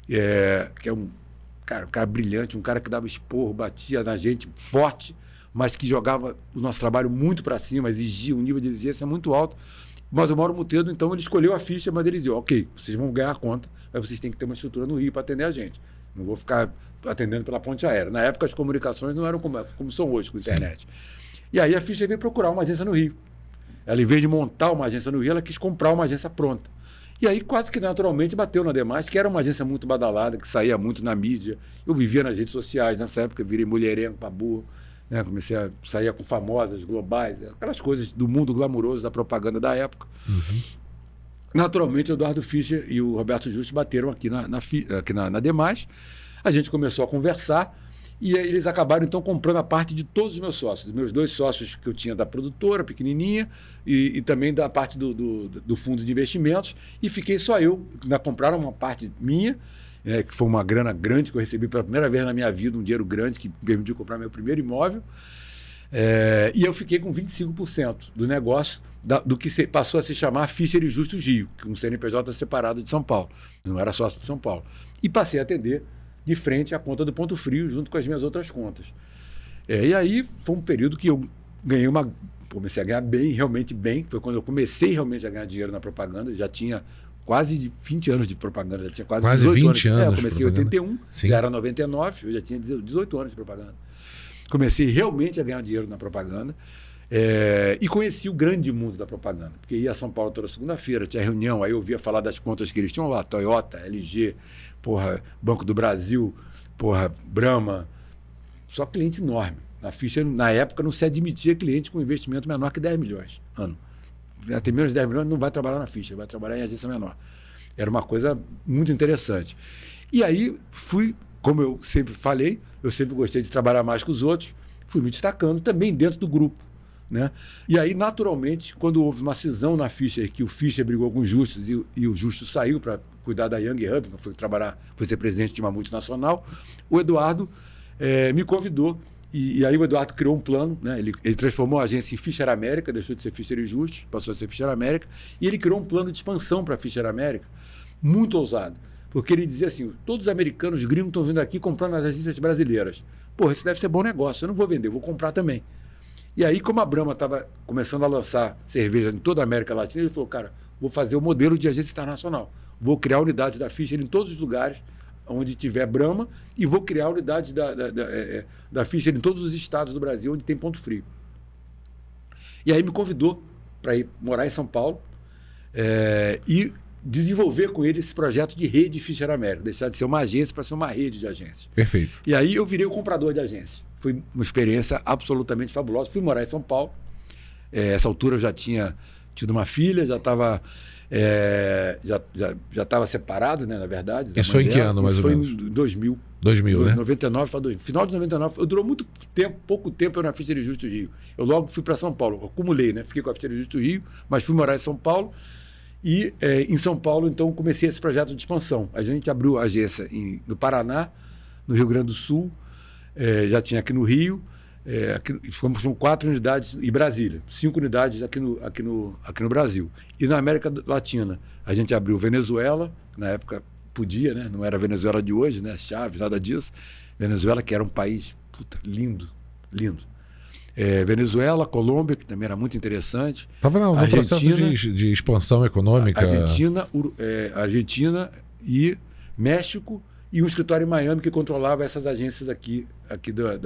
que é um cara brilhante, um cara que dava esporro, batia na gente forte, mas que jogava o nosso trabalho muito para cima, exigia um nível de exigência muito alto. Mas o Mauro Multedo, então, ele escolheu a ficha, mas ele dizia, ok, vocês vão ganhar a conta, mas vocês têm que ter uma estrutura no Rio para atender a gente. Não vou ficar atendendo pela ponte aérea. Na época, as comunicações não eram como são hoje, com a internet. E aí a ficha veio procurar uma agência no Rio. Ela, em vez de montar uma agência no Rio, ela quis comprar uma agência pronta. E aí, quase que naturalmente, bateu na Demais, que era uma agência muito badalada, que saía muito na mídia. Eu vivia nas redes sociais, nessa época eu virei mulherengo pra burro. Né? Comecei a sair com famosas, globais, aquelas coisas do mundo glamuroso da propaganda da época. Uhum. Naturalmente, o Eduardo Fischer e o Roberto Justus bateram aqui na Demais. A gente começou a conversar e eles acabaram, então, comprando a parte de todos os meus sócios, dos meus 2 sócios que eu tinha da produtora, pequenininha, e também da parte do fundo de investimentos, e fiquei só eu. Compraram uma parte minha, que foi uma grana grande que eu recebi pela primeira vez na minha vida, um dinheiro grande que me permitiu comprar meu primeiro imóvel. E eu fiquei com 25% do negócio, do que passou a se chamar Fischer e Justus Rio, que é um CNPJ separado de São Paulo. Não era sócio de São Paulo. E passei a atender de frente à conta do Ponto Frio, junto com as minhas outras contas. E aí foi um período que eu comecei a ganhar bem, realmente bem. Foi quando eu comecei realmente a ganhar dinheiro na propaganda. Já tinha quase 20 anos de propaganda, já tinha quase 20 anos. Eu comecei em 81, já era 99, eu já tinha 18 anos de propaganda. Comecei realmente a ganhar dinheiro na propaganda. E conheci o grande mundo da propaganda, porque ia a São Paulo toda segunda-feira, tinha reunião, aí eu ouvia falar das contas que eles tinham lá, Toyota, LG, Banco do Brasil, Brahma, só cliente enorme. Na ficha, na época, não se admitia cliente com investimento menor que 10 milhões ano. Tem menos de 10 milhões, não vai trabalhar na ficha, vai trabalhar em agência menor. Era uma coisa muito interessante. E aí como eu sempre falei, eu sempre gostei de trabalhar mais com os outros, fui me destacando também dentro do grupo. Né? E aí, naturalmente, quando houve uma cisão na Fischer, que o Fischer brigou com o Justus e o Justus saiu para cuidar da Young Hub, foi ser presidente de uma multinacional, o Eduardo me convidou. E aí o Eduardo criou um plano, né? Ele transformou a agência em Fischer América, deixou de ser Fischer e Justus, passou a ser Fischer América, e ele criou um plano de expansão para a Fischer América, muito ousado. Porque ele dizia assim, todos os americanos gringos estão vindo aqui comprando as agências brasileiras. Isso deve ser bom negócio, eu não vou vender, eu vou comprar também. E aí, como a Brahma estava começando a lançar cerveja em toda a América Latina, ele falou, cara, vou fazer o modelo de agência internacional. Vou criar unidades da Fischer em todos os lugares, onde tiver Brahma, e vou criar unidades da Fischer em todos os estados do Brasil onde tem ponto frio. E aí me convidou para ir morar em São Paulo e desenvolver com ele esse projeto de rede Fischer América, deixar de ser uma agência para ser uma rede de agências. Perfeito. E aí eu virei o comprador de agência. Foi uma experiência absolutamente fabulosa. Fui morar em São Paulo. Essa altura eu já tinha tido uma filha, já estava já estava separado, né, na verdade. Isso foi em que ano, mais ou menos? Foi em 2000. 2000, né? 99 para 2000. Final de 99. Eu durou muito tempo, pouco tempo eu na Fischer Justo Rio. Eu logo fui para São Paulo. Eu acumulei, né? Fiquei com a Fischer Justo Rio, mas fui morar em São Paulo. E em São Paulo, então, comecei esse projeto de expansão. A gente abriu a agência no Paraná, no Rio Grande do Sul, já tinha aqui no Rio, ficamos com 4 unidades em Brasília, 5 unidades aqui no Brasil. E na América Latina, a gente abriu Venezuela, na época podia, né? Não era a Venezuela de hoje, né? Chaves, nada disso. Venezuela, que era um país lindo, lindo. Venezuela, Colômbia, que também era muito interessante. Estava no processo de expansão econômica. Argentina e México, e um escritório em Miami que controlava essas agências aqui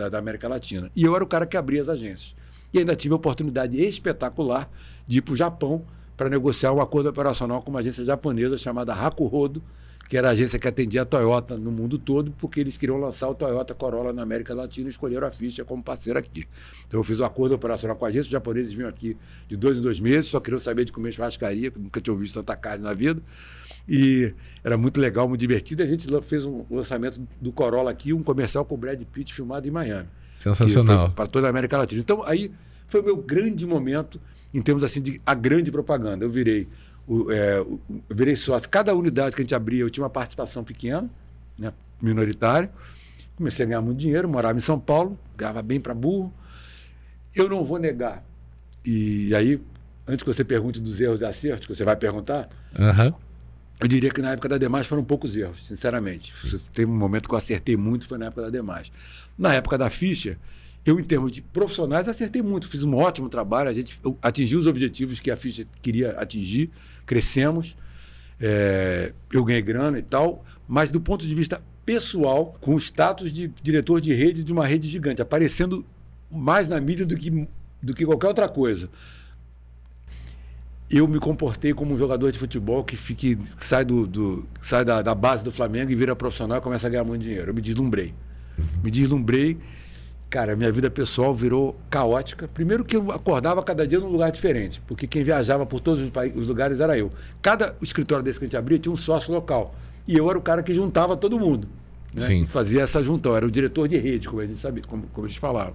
da América Latina. E eu era o cara que abria as agências. E ainda tive a oportunidade espetacular de ir para o Japão para negociar um acordo operacional com uma agência japonesa chamada Hakuhodo, que era a agência que atendia a Toyota no mundo todo, porque eles queriam lançar o Toyota Corolla na América Latina e escolheram a Fischer como parceira aqui. Então eu fiz um acordo operacional com a agência, os japoneses vinham aqui de 2 em 2 meses, só queriam saber de comer churrascaria, nunca tinham visto tanta carne na vida. E era muito legal, muito divertido. A gente fez um lançamento do Corolla aqui, um comercial com o Brad Pitt filmado em Miami. Sensacional. Para toda a América Latina. Então aí foi o meu grande momento em termos assim de a grande propaganda. Eu virei sócio. Cada unidade que a gente abria, eu tinha uma participação pequena, né, minoritária. Comecei a ganhar muito dinheiro, morava em São Paulo, ganhava bem para burro. Eu não vou negar. E aí, antes que você pergunte dos erros e acertos, que você vai perguntar, eu diria que na época da Demais foram poucos erros, sinceramente. Teve um momento que eu acertei muito, foi na época da Demais. Na época da Fischer, eu, em termos de profissionais, acertei muito. Fiz um ótimo trabalho, a gente atingiu os objetivos que a Fischer queria atingir, crescemos, eu ganhei grana e tal, mas do ponto de vista pessoal, com o status de diretor de rede de uma rede gigante, aparecendo mais na mídia do que qualquer outra coisa. Eu me comportei como um jogador de futebol que sai da base do Flamengo e vira profissional e começa a ganhar muito dinheiro. Eu me deslumbrei. Cara, minha vida pessoal virou caótica. Primeiro que eu acordava cada dia num lugar diferente, porque quem viajava por todos os lugares era eu. Cada escritório desse que a gente abria tinha um sócio local. E eu era o cara que juntava todo mundo. Né? Sim. Fazia essa junção. Eu era o diretor de rede, como a gente sabia, como eles falavam.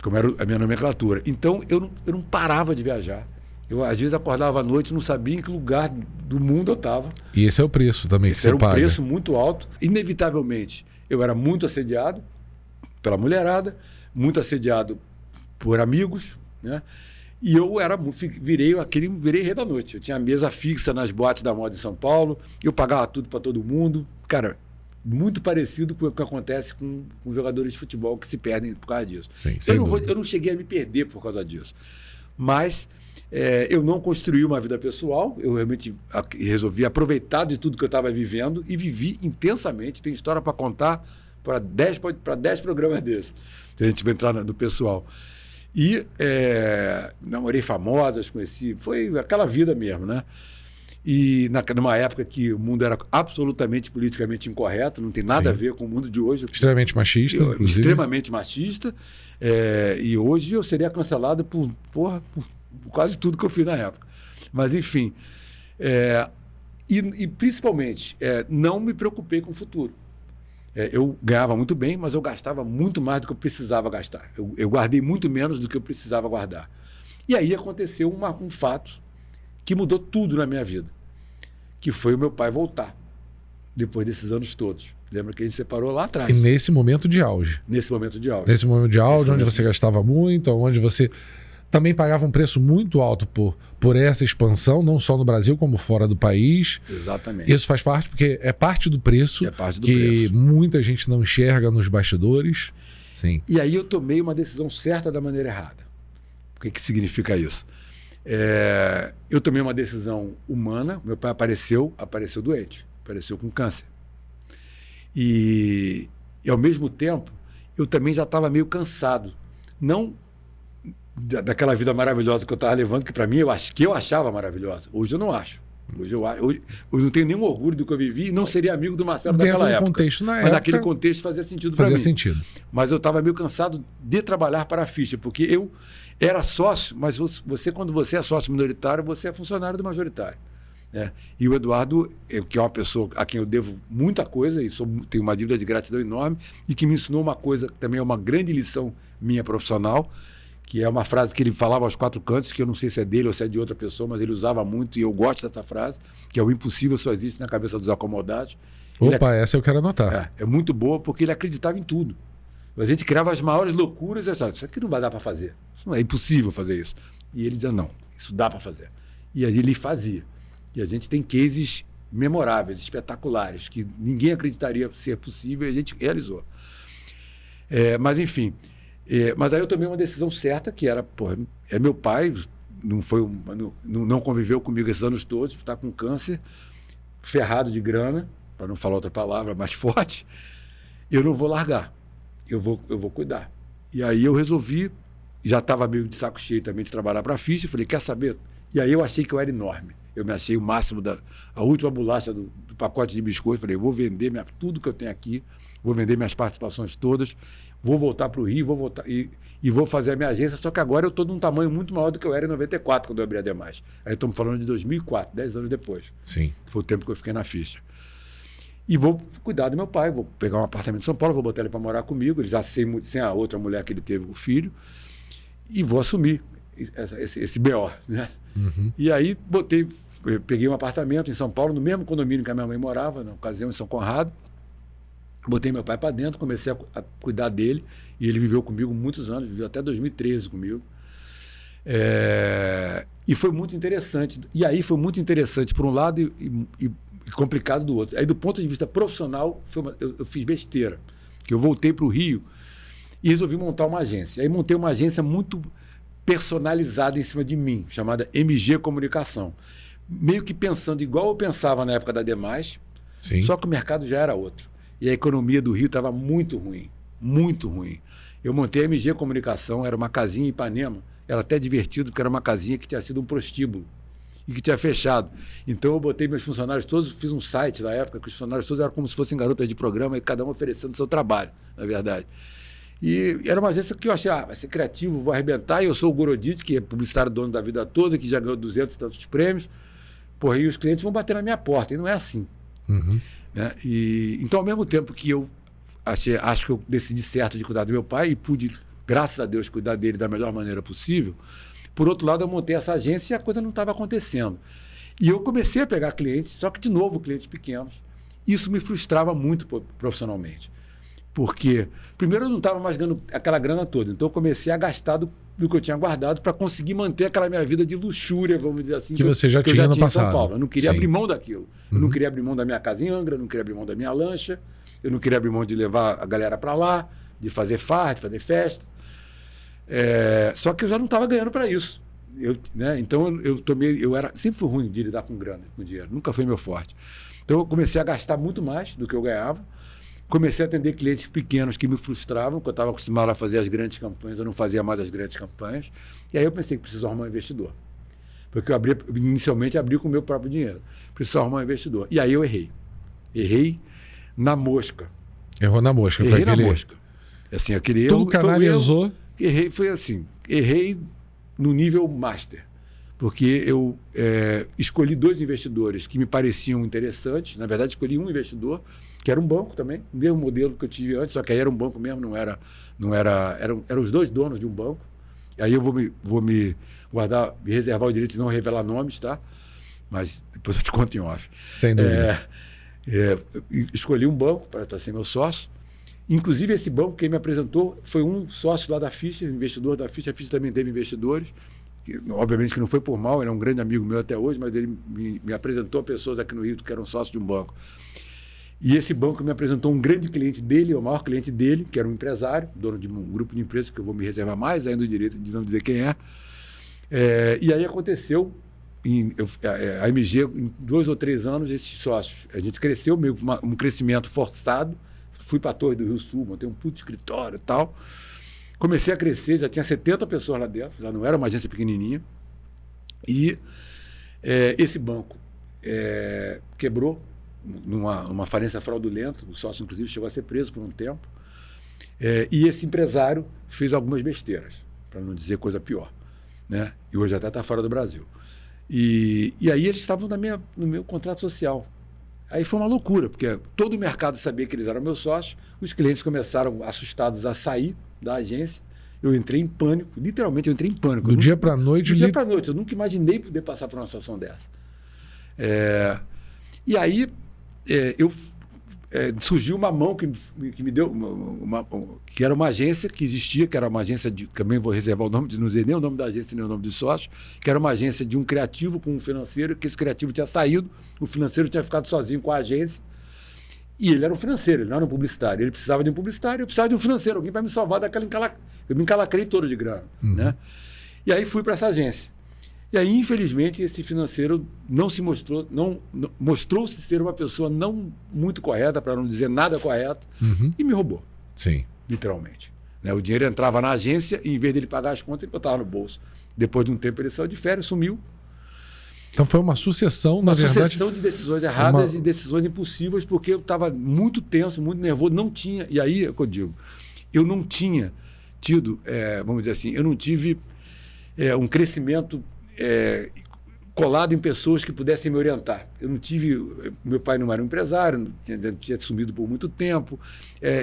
Como era a minha nomenclatura. Então, eu não parava de viajar. Eu, às vezes, acordava à noite e não sabia em que lugar do mundo eu estava. E esse é o preço também que você paga. Era um preço muito alto. Inevitavelmente, eu era muito assediado pela mulherada, muito assediado por amigos, né? E eu virei rei da noite. Eu tinha mesa fixa nas boates da moda em São Paulo, eu pagava tudo para todo mundo. Cara, muito parecido com o que acontece com os jogadores de futebol que se perdem por causa disso. Sim, eu não cheguei a me perder por causa disso. Mas eu não construí uma vida pessoal, eu realmente resolvi aproveitar de tudo que eu estava vivendo e vivi intensamente. Tem história para contar para 10 programas desses. A gente vai entrar no pessoal. E namorei famosas, conheci, foi aquela vida mesmo, né? E numa época que o mundo era absolutamente politicamente incorreto, não tem nada a ver com o mundo de hoje. Extremamente machista, inclusive. Extremamente machista. E hoje eu seria cancelado por quase tudo que eu fiz na época. Mas, enfim. E principalmente, não me preocupei com o futuro. Eu ganhava muito bem, mas eu gastava muito mais do que eu precisava gastar. Eu guardei muito menos do que eu precisava guardar. E aí aconteceu um fato que mudou tudo na minha vida, que foi o meu pai voltar, depois desses anos todos. Lembra que ele se separou lá atrás. E nesse momento de auge. Nesse momento de auge. Nesse momento de auge, onde você gastava muito, onde você também pagava um preço muito alto por essa expansão, não só no Brasil, como fora do país. Exatamente. Isso faz parte, porque é parte do preço que muita gente não enxerga nos bastidores. Sim. E aí eu tomei uma decisão certa da maneira errada. O que significa isso? Eu tomei uma decisão humana, meu pai apareceu doente, apareceu com câncer. E ao mesmo tempo, eu também já estava meio cansado. Não daquela vida maravilhosa que eu estava levando, que para mim eu achava maravilhosa. Hoje eu não acho. Hoje eu não tenho nenhum orgulho do que eu vivi e não seria amigo do Marcelo daquela época. Contexto, mas naquele contexto fazia sentido para mim. Fazia sentido. Mas eu estava meio cansado de trabalhar para a ficha, porque eu era sócio, mas quando você é sócio minoritário, você é funcionário do majoritário. Né? E o Eduardo, que é uma pessoa a quem eu devo muita coisa, e tenho uma dívida de gratidão enorme, e que me ensinou uma coisa, que também é uma grande lição minha profissional, que é uma frase que ele falava aos 4 cantos, que eu não sei se é dele ou se é de outra pessoa, mas ele usava muito, e eu gosto dessa frase, que é: o impossível só existe na cabeça dos acomodados. Opa, essa eu quero anotar. É muito boa, porque ele acreditava em tudo. A gente criava as maiores loucuras, e achava, isso aqui não vai dar para fazer, é impossível fazer isso. E ele dizia: não, isso dá para fazer. E aí ele fazia. E a gente tem cases memoráveis, espetaculares, que ninguém acreditaria ser possível, e a gente realizou. Mas, enfim... mas aí eu tomei uma decisão certa, que era, é meu pai, não conviveu comigo esses anos todos, está com câncer, ferrado de grana, para não falar outra palavra mais forte, eu não vou largar, eu vou cuidar. E aí eu resolvi, já estava meio de saco cheio também de trabalhar para a ficha, falei: quer saber? E aí eu achei que eu era enorme, eu me achei o máximo, a última bolacha do pacote de biscoito, falei: eu vou vender tudo que eu tenho aqui, vou vender minhas participações todas, vou voltar para o Rio, e vou fazer a minha agência, só que agora eu estou num tamanho muito maior do que eu era em 94, quando eu abri a Demais. Aí estamos falando de 2004, 10 anos depois. Sim. Foi o tempo que eu fiquei na ficha. E vou cuidar do meu pai, vou pegar um apartamento em São Paulo, vou botar ele para morar comigo, ele já sem a outra mulher que ele teve, o filho, e vou assumir esse BO, né? Uhum. E aí peguei um apartamento em São Paulo, no mesmo condomínio que a minha mãe morava, na ocasião em São Conrado. Botei meu pai para dentro, comecei a cuidar dele, e ele viveu comigo muitos anos, viveu até 2013 comigo. E foi muito interessante. E aí foi muito interessante por um lado e complicado do outro. Aí, do ponto de vista profissional, eu fiz besteira, que eu voltei para o Rio e resolvi montar uma agência. Aí montei uma agência muito personalizada em cima de mim, chamada MG Comunicação. Meio que pensando igual eu pensava na época da Demais, Sim. Só que o mercado já era outro. E a economia do Rio estava muito ruim, muito ruim. Eu montei a MG Comunicação, era uma casinha em Ipanema, era até divertido, porque era uma casinha que tinha sido um prostíbulo e que tinha fechado. Então eu botei meus funcionários todos, fiz um site na época, que os funcionários todos eram como se fossem garotas de programa, e cada um oferecendo o seu trabalho, na verdade. E era uma agência que eu achei, vai ser criativo, vou arrebentar, e eu sou o Gorodit, que é publicitário dono da vida toda, que já ganhou 200 e tantos prêmios, e os clientes vão bater na minha porta, e não é assim. Uhum. Né? Então, ao mesmo tempo que eu acho que eu decidi certo de cuidar do meu pai e pude, graças a Deus, cuidar dele da melhor maneira possível, por outro lado, eu montei essa agência e a coisa não estava acontecendo. E eu comecei a pegar clientes, só que, de novo, clientes pequenos. Isso me frustrava muito profissionalmente. Porque, primeiro, eu não estava mais ganhando aquela grana toda. Então, eu comecei a gastar do que eu tinha guardado para conseguir manter aquela minha vida de luxúria, vamos dizer assim. Que você já tinha no passado. Em São Paulo. Eu não queria Sim. abrir mão daquilo. Eu não queria abrir mão da minha casa em Angra, eu não queria abrir mão da minha lancha, eu não queria abrir mão de levar a galera para lá, de fazer farra, de fazer festa. Só que eu já não estava ganhando para isso. Então, eu sempre fui ruim de lidar com grana, com dinheiro. Nunca foi meu forte. Então, eu comecei a gastar muito mais do que eu ganhava. Comecei a atender clientes pequenos que me frustravam, porque eu estava acostumado a fazer as grandes campanhas, eu não fazia mais as grandes campanhas. E aí eu pensei que preciso arrumar um investidor. Porque eu inicialmente abri com o meu próprio dinheiro. Preciso arrumar um investidor. E aí eu errei. Errei na mosca. Errou na mosca. Errei na mosca. Assim, aquele Tudo canalizou. Errei no nível master. Porque eu escolhi 2 investidores que me pareciam interessantes. Na verdade, escolhi um investidor, que era um banco também, o mesmo modelo que eu tive antes, só que aí era um banco mesmo, eram os 2 donos de um banco. E aí eu vou me reservar o direito de não revelar nomes, tá? Mas depois eu te conto em off. Sem dúvida. Escolhi um banco para ser meu sócio. Inclusive, esse banco, quem me apresentou foi um sócio lá da Ficha, investidor da Ficha. A Ficha também teve investidores. Obviamente que não foi por mal, ele é um grande amigo meu até hoje, mas ele me apresentou pessoas aqui no Rio que eram sócios de um banco. E esse banco me apresentou um grande cliente dele, o maior cliente dele, que era um empresário, dono de um grupo de empresas, que eu vou me reservar mais ainda o direito de não dizer quem é. E aí aconteceu a MG, em 2 ou 3 anos, esses sócios, a gente cresceu meio um crescimento forçado. Fui para a Torre do Rio Sul, montei um puto escritório e tal. Comecei a crescer, já tinha 70 pessoas lá dentro, já não era uma agência pequenininha. E esse banco quebrou numa falência fraudulenta, o sócio, inclusive, chegou a ser preso por um tempo. E esse empresário fez algumas besteiras, para não dizer coisa pior, né? E hoje até está fora do Brasil. E aí eles estavam no meu contrato social. Aí foi uma loucura, porque todo o mercado sabia que eles eram meus sócios, os clientes começaram, assustados, a sair da agência. Eu entrei em pânico, literalmente eu entrei em pânico. Do dia para a noite? Do dia para a noite, eu nunca imaginei poder passar por uma situação dessa. E aí surgiu uma mão que me deu, que era uma agência que existia, que era uma agência de, também vou reservar o nome, não dizer nem o nome da agência, nem o nome de sócio, que era uma agência de um criativo com um financeiro, que esse criativo tinha saído, o financeiro tinha ficado sozinho com a agência, e ele era um financeiro, ele não era um publicitário. Ele precisava de um publicitário, eu precisava de um financeiro, alguém vai me salvar daquela eu me encalacrei todo de grana. Né? E aí fui para essa agência. E aí, infelizmente, esse financeiro mostrou-se ser uma pessoa não muito correta, para não dizer nada correto, e me roubou. Sim. Literalmente. Né? O dinheiro entrava na agência e, em vez dele pagar as contas, ele botava no bolso. Depois de um tempo, ele saiu de férias, sumiu. Então foi uma sucessão, na verdade... Uma sucessão de decisões erradas e decisões impossíveis, porque eu estava muito tenso, muito nervoso, não tinha... E aí, é o que eu digo, eu não tinha tido, vamos dizer assim, eu não tive um crescimento... colado em pessoas que pudessem me orientar. Eu não tive... Meu pai não era um empresário, tinha sumido por muito tempo.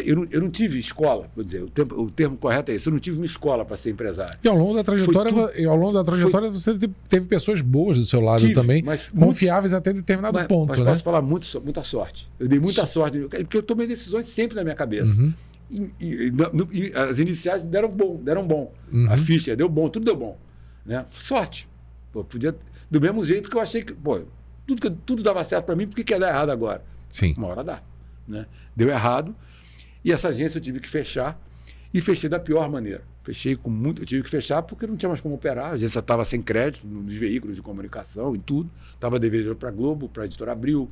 Eu não tive escola, vou dizer, o termo correto é esse. Eu não tive uma escola para ser empresário. E ao longo da trajetória, você teve pessoas boas do seu lado também, confiáveis até determinado ponto. Mas posso falar muita sorte. Eu dei muita sorte, porque eu tomei decisões sempre na minha cabeça. E as iniciais deram bom. A ficha deu bom, tudo deu bom. Né? Sorte. Pô, podia, do mesmo jeito que eu achei que, tudo dava certo para mim, por que ia dar errado agora? Sim. Uma hora dá. Né? Deu errado, e essa agência eu tive que fechar, e fechei da pior maneira. Eu tive que fechar porque não tinha mais como operar, a agência estava sem crédito nos veículos de comunicação e tudo, estava devendo para a Globo, para a Editora Abril.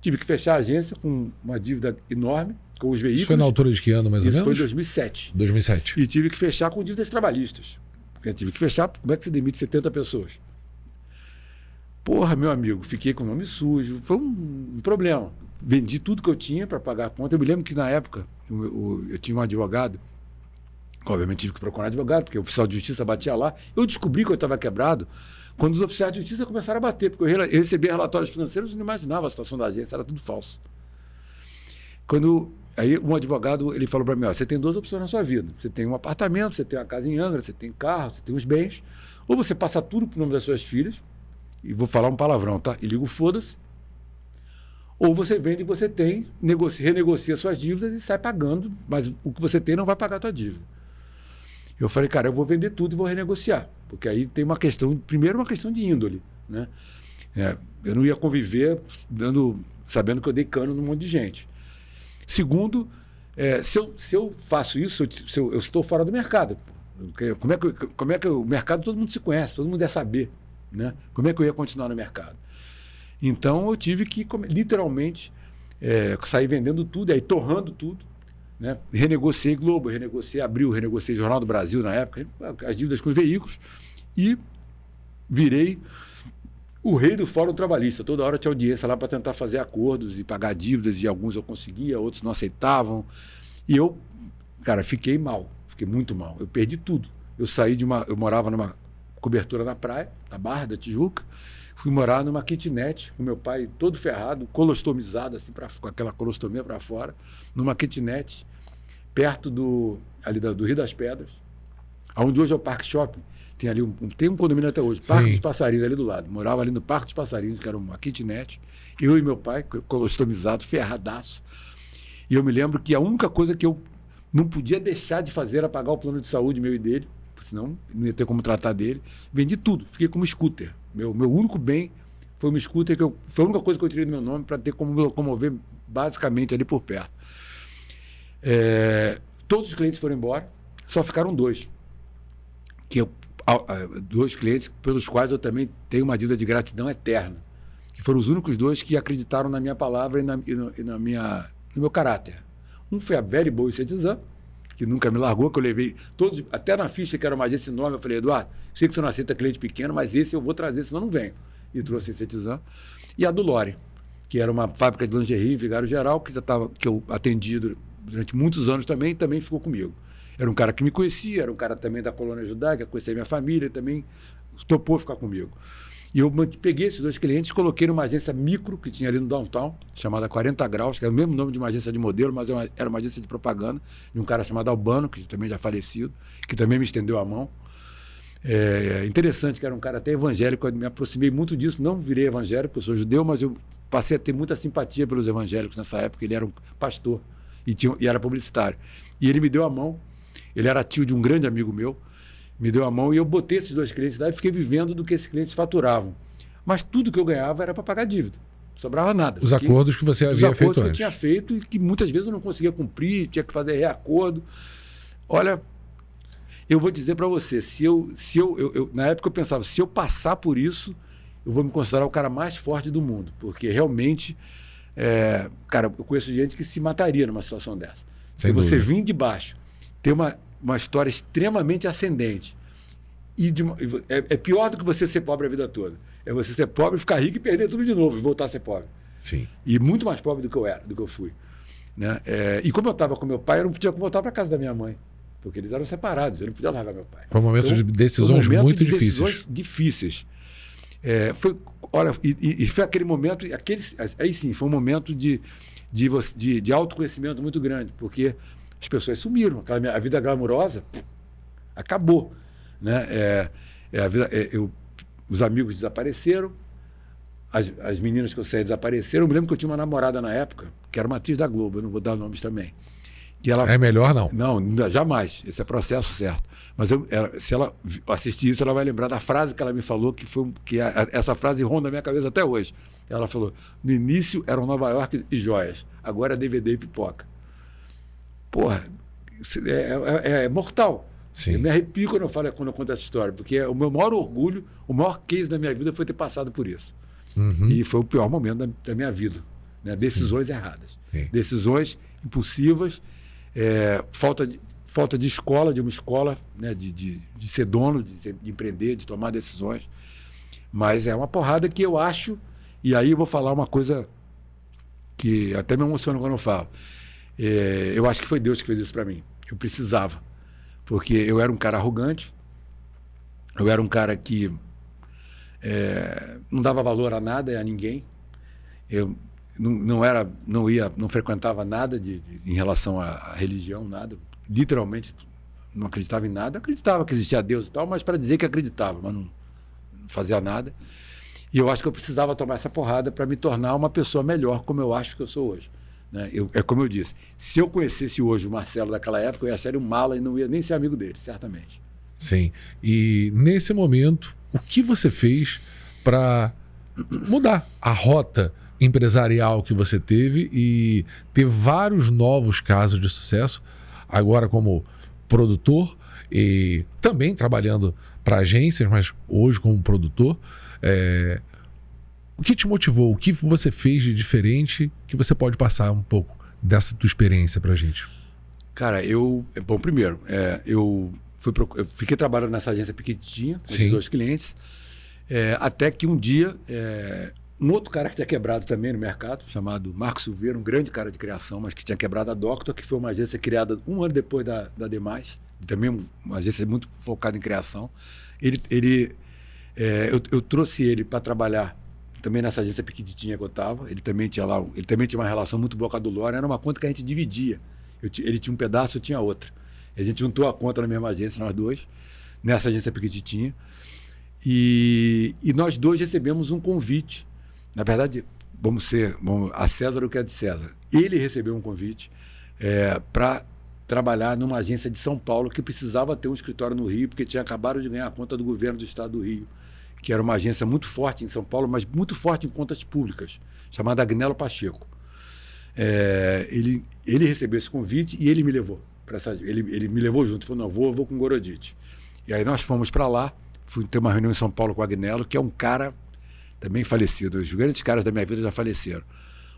Tive que fechar a agência com uma dívida enorme, com os veículos. Isso foi na altura de que ano, mais ou menos? Isso foi em 2007. 2007. E tive que fechar com dívidas trabalhistas. Eu tive que fechar, como é que você demite 70 pessoas? Porra, meu amigo, fiquei com o nome sujo, foi um problema. Vendi tudo que eu tinha para pagar a conta. Eu me lembro que na época eu tinha um advogado, obviamente tive que procurar advogado, porque o oficial de justiça batia lá. Eu descobri que eu estava quebrado quando os oficiais de justiça começaram a bater, porque eu recebia relatórios financeiros e não imaginava a situação da agência, era tudo falso. Aí um advogado, ele falou para mim, você tem 2 opções na sua vida. Você tem um apartamento, você tem uma casa em Angra, você tem carro, você tem os bens. Ou você passa tudo para o nome das suas filhas, e vou falar um palavrão, tá? E ligo foda-se. Ou você vende o que você tem, renegocia suas dívidas e sai pagando, mas o que você tem não vai pagar a tua dívida. Eu falei, cara, eu vou vender tudo e vou renegociar. Porque aí tem uma questão, primeiro uma questão de índole, né? Eu não ia conviver sabendo que eu dei cano num monte de gente. Segundo, se eu faço isso, eu estou fora do mercado. Como é que o mercado, todo mundo se conhece, todo mundo deve saber, né? Como é que eu ia continuar no mercado? Então eu tive que, literalmente, sair vendendo tudo, aí torrando tudo, né? Renegociei Globo, renegociei Abril, renegociei Jornal do Brasil na época, as dívidas com os veículos, e virei o rei do Fórum Trabalhista. Toda hora tinha audiência lá para tentar fazer acordos e pagar dívidas, e alguns eu conseguia, outros não aceitavam. E eu, cara, fiquei mal, fiquei muito mal. Eu perdi tudo. Eu morava numa cobertura na praia, na Barra da Tijuca, fui morar numa kitnet, com meu pai todo ferrado, colostomizado, assim, com aquela colostomia para fora, numa kitnet, perto do Rio das Pedras, onde hoje é o Parque Shopping. Tem ali tem um condomínio até hoje, Parque dos Passarinhos, ali do lado. Morava ali no Parque dos Passarinhos, que era uma kitnet. Eu e meu pai, colostomizado, ferradaço. E eu me lembro que a única coisa que eu não podia deixar de fazer era pagar o plano de saúde meu e dele, senão não ia ter como tratar dele. Vendi tudo, fiquei com um scooter. Meu único bem foi um scooter, foi a única coisa que eu tirei do meu nome para ter como me locomover basicamente ali por perto. Todos os clientes foram embora, só ficaram 2. Que 2 clientes pelos quais eu também tenho uma dívida de gratidão eterna, que foram os únicos 2 que acreditaram na minha palavra e no meu caráter. Um foi a velha e boa Cetizan, que nunca me largou, que eu levei todos, até na ficha que era uma agência enorme, eu falei, Eduardo, sei que você não aceita cliente pequeno, mas esse eu vou trazer, senão não venho. E trouxe a Cetizan. E a do Lore, que era uma fábrica de lingerie em Vigário Geral, que eu atendi durante muitos anos também ficou comigo. Era um cara que me conhecia, era um cara também da colônia judaica, conhecia minha família, também topou ficar comigo. E eu peguei esses 2 clientes, coloquei numa agência micro que tinha ali no downtown, chamada 40 Graus, que é o mesmo nome de uma agência de modelo, mas era uma agência de propaganda, de um cara chamado Albano, que também já é falecido, que também me estendeu a mão. Interessante que era um cara até evangélico, eu me aproximei muito disso, não virei evangélico, eu sou judeu, mas eu passei a ter muita simpatia pelos evangélicos nessa época. Ele era um pastor e era publicitário. E ele me deu a mão, ele era tio de um grande amigo meu, me deu a mão e eu botei esses 2 clientes lá e fiquei vivendo do que esses clientes faturavam. Mas tudo que eu ganhava era para pagar dívida, não sobrava nada. Os acordos que você havia feito antes. Os acordos que eu tinha feito e que muitas vezes eu não conseguia cumprir, tinha que fazer reacordo. Olha, eu vou dizer para você, na época eu pensava, se eu passar por isso, eu vou me considerar o cara mais forte do mundo, porque realmente, cara, eu conheço gente que se mataria numa situação dessa. Se você vir de baixo, ter uma história extremamente ascendente, é pior do que você ser pobre a vida toda. É você ser pobre, ficar rico e perder tudo de novo, e voltar a ser pobre. Sim. E muito mais pobre do que eu era, do que eu fui. Né? E como eu estava com meu pai, eu não podia voltar para casa da minha mãe, porque eles eram separados, eu não podia largar meu pai. Foi um momento de decisões muito difíceis. Difíceis. Foi aquele momento, aí sim, foi um momento de autoconhecimento muito grande, porque as pessoas sumiram, a vida glamurosa acabou. Né? Os amigos desapareceram, as meninas que eu saí desapareceram. Eu me lembro que eu tinha uma namorada na época, que era uma atriz da Globo, eu não vou dar nomes também. Que ela, é melhor não? Não, jamais. Esse é processo certo. Mas se ela assistir isso, ela vai lembrar da frase que ela me falou, essa frase ronda a minha cabeça até hoje. Ela falou, no início eram Nova York e joias, agora é DVD e pipoca. Porra, é mortal. Sim. Eu me arrepio quando eu conto essa história, porque o meu maior orgulho, o maior case da minha vida foi ter passado por isso. Uhum. E foi o pior momento da minha vida. Né? Decisões erradas. Sim. Decisões impulsivas, falta de escola, de uma escola, né? de ser dono, de empreender, de tomar decisões. Mas é uma porrada que eu acho, e aí eu vou falar uma coisa que até me emociona quando eu falo. Eu acho que foi Deus que fez isso para mim. Eu precisava. Porque eu era um cara arrogante, eu era um cara que não dava valor a nada e a ninguém. Eu não frequentava nada em relação à religião, nada. Literalmente não acreditava em nada. Acreditava que existia Deus e tal, mas para dizer que acreditava, mas não fazia nada. E eu acho que eu precisava tomar essa porrada para me tornar uma pessoa melhor, como eu acho que eu sou hoje. Né? Como eu disse, se eu conhecesse hoje o Marcelo daquela época, eu ia ser um mala e não ia nem ser amigo dele, certamente. Sim. E nesse momento, o que você fez para mudar a rota empresarial que você teve e ter vários novos casos de sucesso, agora como produtor e também trabalhando para agências, mas hoje como produtor? O que te motivou? O que você fez de diferente que você pode passar um pouco dessa tua experiência para a gente? Cara, primeiro, eu fiquei trabalhando nessa agência pequenininha, com esses 2 clientes, até que um dia, um outro cara que tinha quebrado também no mercado, chamado Marco Silveira, um grande cara de criação, mas que tinha quebrado a Doctor, que foi uma agência criada um ano depois da Demais, também uma agência muito focada em criação. Eu trouxe ele para trabalhar também nessa agência pequenininha que eu estava. Ele também tinha uma relação muito boa com a do Lore, era uma conta que a gente dividia. Ele tinha um pedaço, eu tinha outra. A gente juntou a conta na mesma agência, nós 2, nessa agência pequenininha. E nós 2 recebemos um convite. Na verdade, vamos a César o que é de César. Ele recebeu um convite para trabalhar numa agência de São Paulo que precisava ter um escritório no Rio, porque tinha acabado de ganhar a conta do governo do estado do Rio, que era uma agência muito forte em São Paulo, mas muito forte em contas públicas, chamada Agnello Pacheco. Ele recebeu esse convite e ele me levou para essa. Ele me levou junto, falou, não, vou com o Gorodite. E aí nós fomos para lá, fui ter uma reunião em São Paulo com o Agnello, que é um cara também falecido. Os grandes caras da minha vida já faleceram.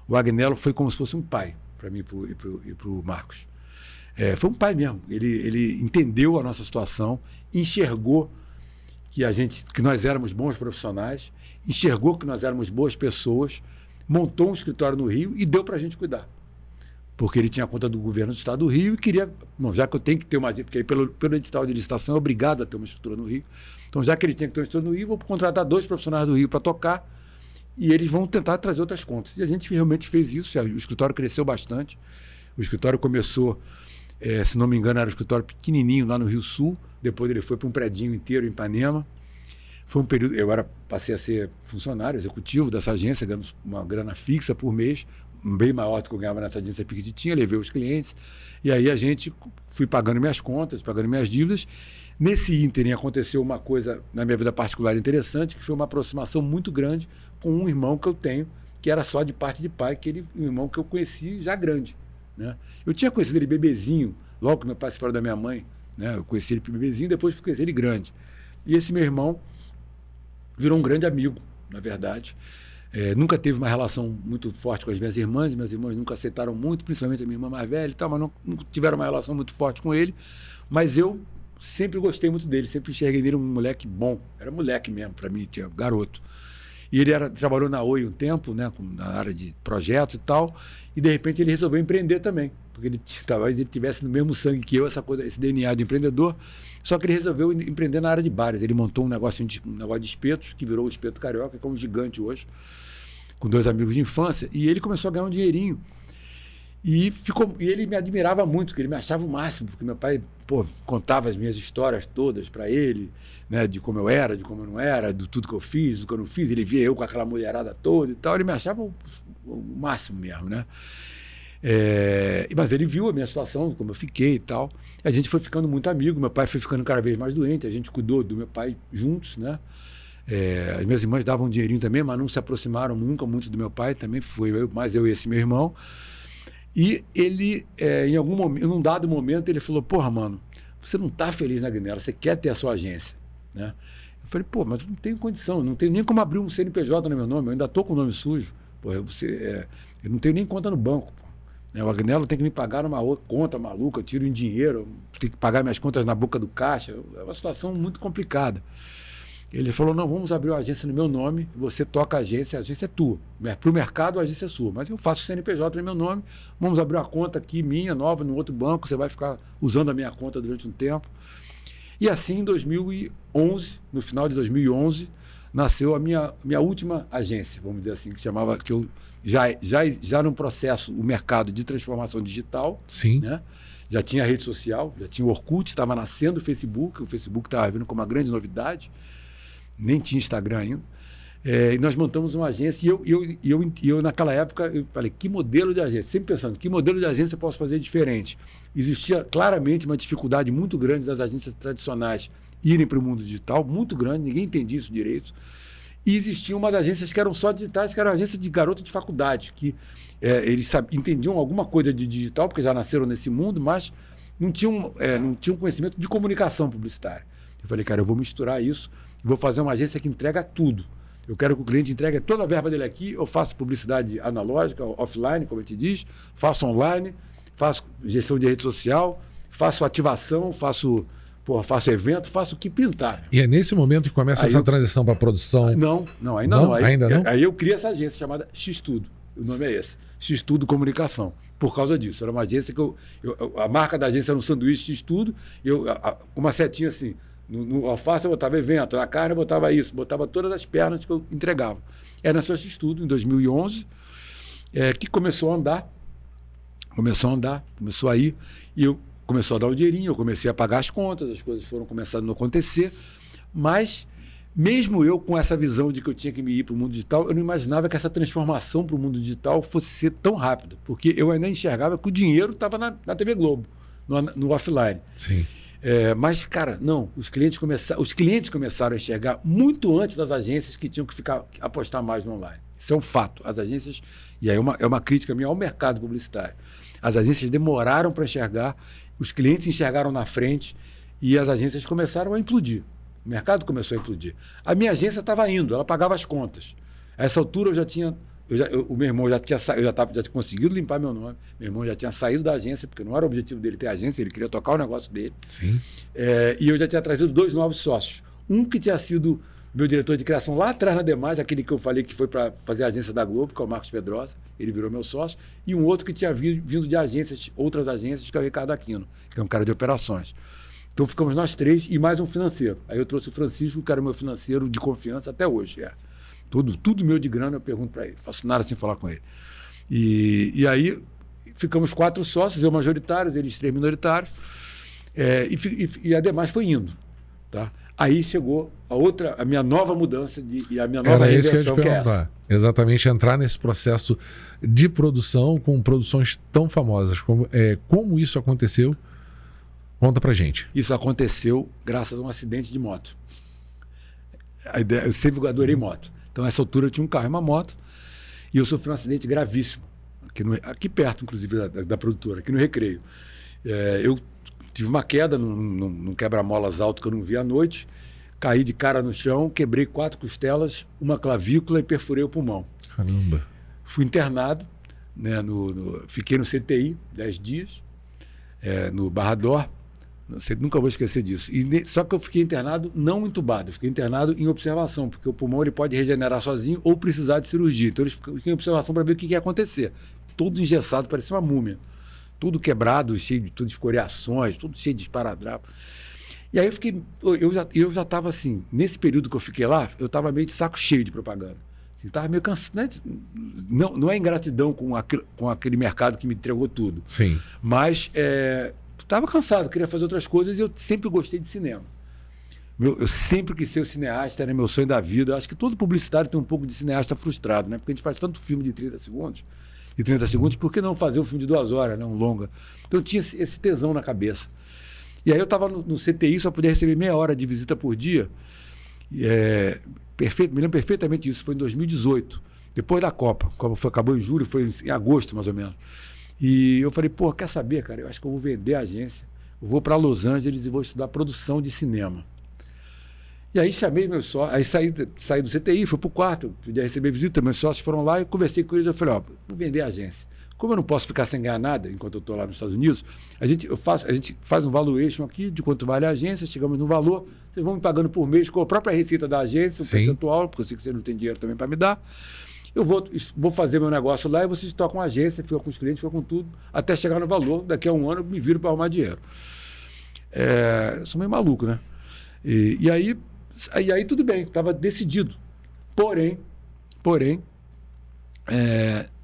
O Agnello foi como se fosse um pai para mim e para o Marcos. Foi um pai mesmo. Ele entendeu a nossa situação, enxergou que nós éramos bons profissionais, enxergou que nós éramos boas pessoas, montou um escritório no Rio e deu para a gente cuidar. Porque ele tinha conta do governo do estado do Rio e queria, já que eu tenho que ter uma, porque pelo edital de licitação é obrigado a ter uma estrutura no Rio. Então, já que ele tinha que ter uma estrutura no Rio, vou contratar 2 profissionais do Rio para tocar e eles vão tentar trazer outras contas. E a gente realmente fez isso, o escritório cresceu bastante. O escritório começou, se não me engano, era um escritório pequenininho lá no Rio Sul, depois ele foi para um predinho inteiro em Ipanema. Foi um período, eu passei a ser funcionário executivo dessa agência, ganhando uma grana fixa por mês, bem maior do que eu ganhava nessa agência pequenininha, levei os clientes, e aí a gente fui pagando minhas contas, pagando minhas dívidas. Nesse ínterim aconteceu uma coisa na minha vida particular interessante, que foi uma aproximação muito grande com um irmão que eu tenho, que era só de parte de pai, um irmão que eu conheci já grande, né? Eu tinha conhecido ele bebezinho, logo que meu pai se separou da minha mãe, né? Eu conheci ele bebezinho, depois fui conhecer ele grande. E esse meu irmão virou um grande amigo, na verdade. Nunca teve uma relação muito forte com as minhas irmãs nunca aceitaram muito, principalmente a minha irmã mais velha e tal, mas não tiveram uma relação muito forte com ele. Mas eu sempre gostei muito dele, sempre enxerguei nele um moleque bom. Era moleque mesmo, para mim, tinha garoto. E ele trabalhou na Oi um tempo, né, na área de projetos e tal, e de repente ele resolveu empreender também, porque talvez ele tivesse no mesmo sangue que eu, essa coisa, esse DNA de empreendedor, só que ele resolveu empreender na área de bares. Ele montou um negócio de espetos, que virou o Espeto Carioca, que é um gigante hoje, com 2 amigos de infância, e ele começou a ganhar um dinheirinho. E ele me admirava muito, porque ele me achava o máximo, porque meu pai contava as minhas histórias todas para ele, né, de como eu era, de como eu não era, de tudo que eu fiz, do que eu não fiz. Ele via eu com aquela mulherada toda e tal, ele me achava o máximo mesmo, né? Mas ele viu a minha situação, como eu fiquei e tal. A gente foi ficando muito amigo, meu pai foi ficando cada vez mais doente, a gente cuidou do meu pai juntos, né? As minhas irmãs davam um dinheirinho também, mas não se aproximaram nunca muito do meu pai, também foi mais eu e esse meu irmão. E ele, em um dado momento, ele falou: porra, mano, você não está feliz na Agnello, você quer ter a sua agência, né? Eu falei: pô, mas eu não tenho condição, não tenho nem como abrir um CNPJ no meu nome, eu ainda estou com o nome sujo, pô, eu não tenho nem conta no banco, pô, né? O Agnello tem que me pagar numa outra conta maluca, eu tiro em dinheiro, tenho que pagar minhas contas na boca do caixa, é uma situação muito complicada. Ele falou: não, vamos abrir uma agência no meu nome, você toca a agência é tua. Para o mercado, a agência é sua. Mas eu faço CNPJ no meu nome, vamos abrir uma conta aqui, minha, nova, no outro banco, você vai ficar usando a minha conta durante um tempo. E assim, em 2011, no final de 2011, nasceu a minha última agência, vamos dizer assim, que chamava, que eu já num processo, o mercado de transformação digital. Sim. Né? Já tinha rede social, já tinha o Orkut, estava nascendo o Facebook estava vindo como uma grande novidade. Nem tinha Instagram ainda, e nós montamos uma agência, e eu naquela época, eu falei: que modelo de agência? Sempre pensando, que modelo de agência eu posso fazer diferente? Existia claramente uma dificuldade muito grande das agências tradicionais irem para o mundo digital, muito grande, ninguém entendia isso direito, e existiam umas agências que eram só digitais, que eram agências de garoto de faculdade, que eles entendiam alguma coisa de digital, porque já nasceram nesse mundo, mas não tinham conhecimento de comunicação publicitária. Eu falei: cara, eu vou misturar isso, vou fazer uma agência que entrega tudo. Eu quero que o cliente entregue toda a verba dele aqui. Eu faço publicidade analógica, offline, como a gente diz, faço online, faço gestão de rede social, faço ativação, faço evento, faço o que pintar. E é nesse momento que começa essa transição para a produção? Não, ainda não. Ainda não? Aí eu criei essa agência chamada X-Tudo. O nome é esse, X-Tudo Comunicação. Por causa disso. Era uma agência que a marca da agência era um sanduíche X-Tudo, uma setinha assim. No alface eu botava evento, na carne eu botava isso, botava todas as pernas que eu entregava. Era na X Tudo, em 2011, que começou a andar, começou a ir, e começou a dar o dinheirinho, eu comecei a pagar as contas, as coisas foram começando a acontecer, mas mesmo eu com essa visão de que eu tinha que me ir para o mundo digital, eu não imaginava que essa transformação para o mundo digital fosse ser tão rápida, porque eu ainda enxergava que o dinheiro estava na TV Globo, no offline. Sim. Mas, cara, não, os clientes começaram a enxergar muito antes das agências que tinham que apostar mais no online. Isso é um fato. As agências, e aí é uma crítica minha ao mercado publicitário, as agências demoraram para enxergar, os clientes enxergaram na frente, E as agências começaram a implodir. O mercado começou a implodir. A minha agência estava indo, ela pagava as contas. A essa altura eu já tinha... o meu irmão já tinha conseguido limpar meu nome. Meu irmão já tinha saído da agência, porque não era o objetivo dele ter agência, ele queria tocar o negócio dele. Sim. E eu já tinha trazido 2 novos sócios. Um que tinha sido meu diretor de criação lá atrás na Demais, aquele que eu falei que foi para fazer a agência da Globo, que é o Marcos Pedrosa, ele virou meu sócio. E um outro que tinha vindo de agências, outras agências, que é o Ricardo Aquino, que é um cara de operações. Então ficamos nós 3 e mais um financeiro. Aí eu trouxe o Francisco, que era o meu financeiro de confiança até hoje. Tudo meu de grana eu pergunto para ele, faço nada sem falar com ele. E aí ficamos 4 sócios, eu majoritário, eles 3 minoritários, e a Demais foi indo. Tá? Aí chegou a minha nova mudança e a minha nova reversão, que é essa. Exatamente, entrar nesse processo de produção com produções tão famosas. Como isso aconteceu? Conta pra gente. Isso aconteceu graças a um acidente de moto. Eu sempre adorei moto. Então, nessa altura, eu tinha um carro e uma moto, e eu sofri um acidente gravíssimo, aqui perto, inclusive, da produtora, aqui no Recreio. Eu tive uma queda num quebra-molas alto que eu não vi à noite, caí de cara no chão, quebrei 4 costelas, uma clavícula e perfurei o pulmão. Caramba. Fui internado, né, fiquei no CTI 10 dias, no Barrador. Nunca vou esquecer disso. Só que eu fiquei internado não entubado, eu fiquei internado em observação, porque o pulmão ele pode regenerar sozinho ou precisar de cirurgia. Então eu fiquei em observação para ver o que ia acontecer. Todo engessado, parecia uma múmia. Tudo quebrado, cheio de escoriações, tudo cheio de esparadrapo. E aí eu já estava assim, nesse período que eu fiquei lá, eu estava meio de saco cheio de propaganda. Estava meio cansado. Não é ingratidão com aquele mercado que me entregou tudo. Sim. Mas estava cansado, queria fazer outras coisas e eu sempre gostei de cinema. Eu sempre quis ser o cineasta, era meu sonho da vida. Eu acho que todo publicitário tem um pouco de cineasta frustrado, né? Porque a gente faz tanto filme de 30 segundos, por que não fazer um filme de 2 horas, né? Um longa? Então eu tinha esse tesão na cabeça. E aí eu estava no CTI, só podia receber meia hora de visita por dia. Me lembro perfeitamente disso, foi em 2018, depois da Copa. A Copa acabou em julho, foi em agosto mais ou menos. E eu falei, quer saber, cara? Eu acho que eu vou vender a agência, eu vou para Los Angeles e vou estudar produção de cinema. E aí chamei meus sócios, aí saí do CTI, fui para o quarto, podia receber visita, meus sócios foram lá e conversei com eles, eu falei, vou vender a agência. Como eu não posso ficar sem ganhar nada enquanto eu estou lá nos Estados Unidos, a gente faz um valuation aqui de quanto vale a agência, chegamos no valor, vocês vão me pagando por mês com a própria receita da agência, um percentual, porque eu sei que você não tem dinheiro também para me dar. Eu vou fazer meu negócio lá e vocês tocam a agência, ficam com os clientes, ficam com tudo, até chegar no valor. Daqui a 1 ano eu me viro para arrumar dinheiro. Eu sou meio maluco, né? E aí tudo bem, estava decidido. Porém,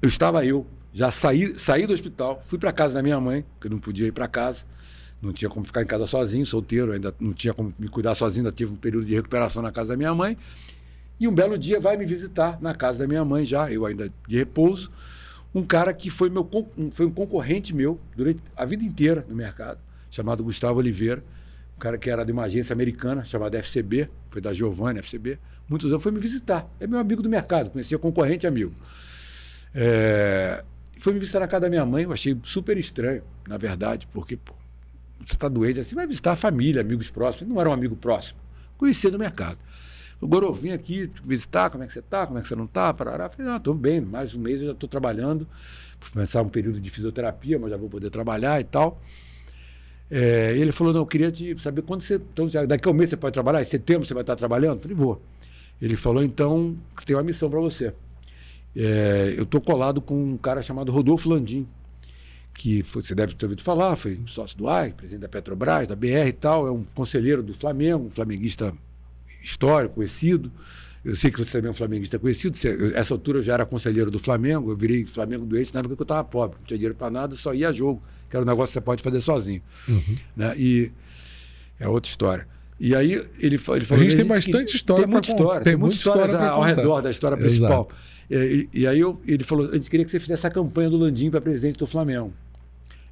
eu já saí do hospital, fui para casa da minha mãe, porque eu não podia ir para casa, não tinha como ficar em casa sozinho, solteiro, ainda não tinha como me cuidar sozinho, ainda tive um período de recuperação na casa da minha mãe. E um belo dia vai me visitar na casa da minha mãe, eu ainda de repouso, um cara que foi um concorrente meu durante a vida inteira no mercado, chamado Gustavo Oliveira, um cara que era de uma agência americana chamada FCB, foi da Giovanni, FCB, muitos anos, foi me visitar. É meu amigo do mercado, conhecia concorrente e amigo. Foi me visitar na casa da minha mãe, eu achei super estranho, na verdade, porque você está doente, assim, vai visitar a família, amigos próximos, não era um amigo próximo, conhecia do mercado. Agora eu vim aqui te visitar, como é que você está, como é que você não está, parará. Falei, estou bem, mais um mês eu já estou trabalhando, vou começar um período de fisioterapia, mas já vou poder trabalhar e tal. Ele falou, não, eu queria saber quando você... Então, daqui a 1 mês você pode trabalhar? Em setembro você vai estar trabalhando? Eu falei, vou. Ele falou, então, tem uma missão para você. Eu estou colado com um cara chamado Rodolfo Landim, que você deve ter ouvido falar, foi sócio do AI, presidente da Petrobras, da BR e tal, é um conselheiro do Flamengo, um flamenguista histórico, conhecido. Eu sei que você também é um flamenguista conhecido. Essa altura eu já era conselheiro do Flamengo, eu virei Flamengo doente na época que eu estava pobre, não tinha dinheiro para nada, só ia a jogo, que era um negócio que você pode fazer sozinho. Né? E é outra história. E aí ele falou... A gente tem bastante história para contar. Tem muita história ao redor da história principal. E aí ele falou, a gente queria que você fizesse a campanha do Landim para presidente do Flamengo.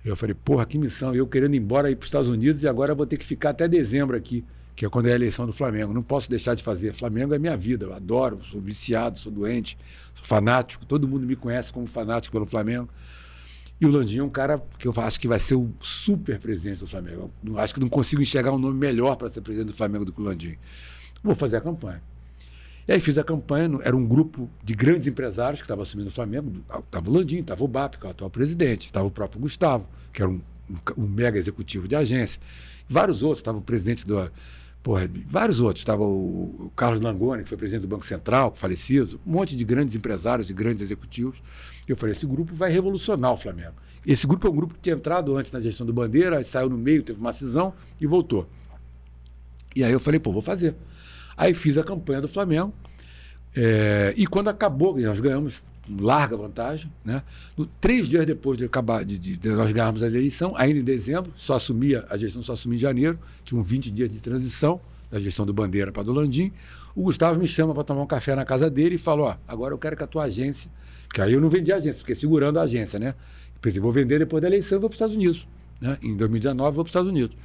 Eu falei, que missão, eu querendo ir embora ir para os Estados Unidos e agora eu vou ter que ficar até dezembro aqui, que é quando é a eleição do Flamengo. Não posso deixar de fazer. Flamengo é minha vida, eu adoro, sou viciado, sou doente, sou fanático, todo mundo me conhece como fanático pelo Flamengo. E o Landim é um cara que eu acho que vai ser o super presidente do Flamengo. Eu acho que não consigo enxergar um nome melhor para ser presidente do Flamengo do que o Landim. Vou fazer a campanha. E aí fiz a campanha, era um grupo de grandes empresários que estava assumindo o Flamengo. Estava o Landim, estava o BAP, que é o atual presidente, estava o próprio Gustavo, que era um mega executivo de agência. Vários outros, estava o presidente do... vários outros. Estava o Carlos Langoni, que foi presidente do Banco Central, falecido. Um monte de grandes empresários e grandes executivos. Eu falei, esse grupo vai revolucionar o Flamengo. Esse grupo é um grupo que tinha entrado antes na gestão do Bandeira, saiu no meio, teve uma cisão e voltou. E aí eu falei, vou fazer. Aí fiz a campanha do Flamengo. E quando acabou, nós ganhamos larga vantagem, né? 3 dias depois de acabar de nós ganharmos a eleição, ainda em dezembro, a gestão só assumia em janeiro, tinham 20 dias de transição da gestão do Bandeira para do Landim. O Gustavo me chama para tomar um café na casa dele e falou, agora eu quero que a tua agência, que aí eu não vendi a agência, fiquei segurando a agência, né? Pensei, vou vender depois da eleição e vou para os Estados Unidos, né? Em 2019 vou para os Estados Unidos.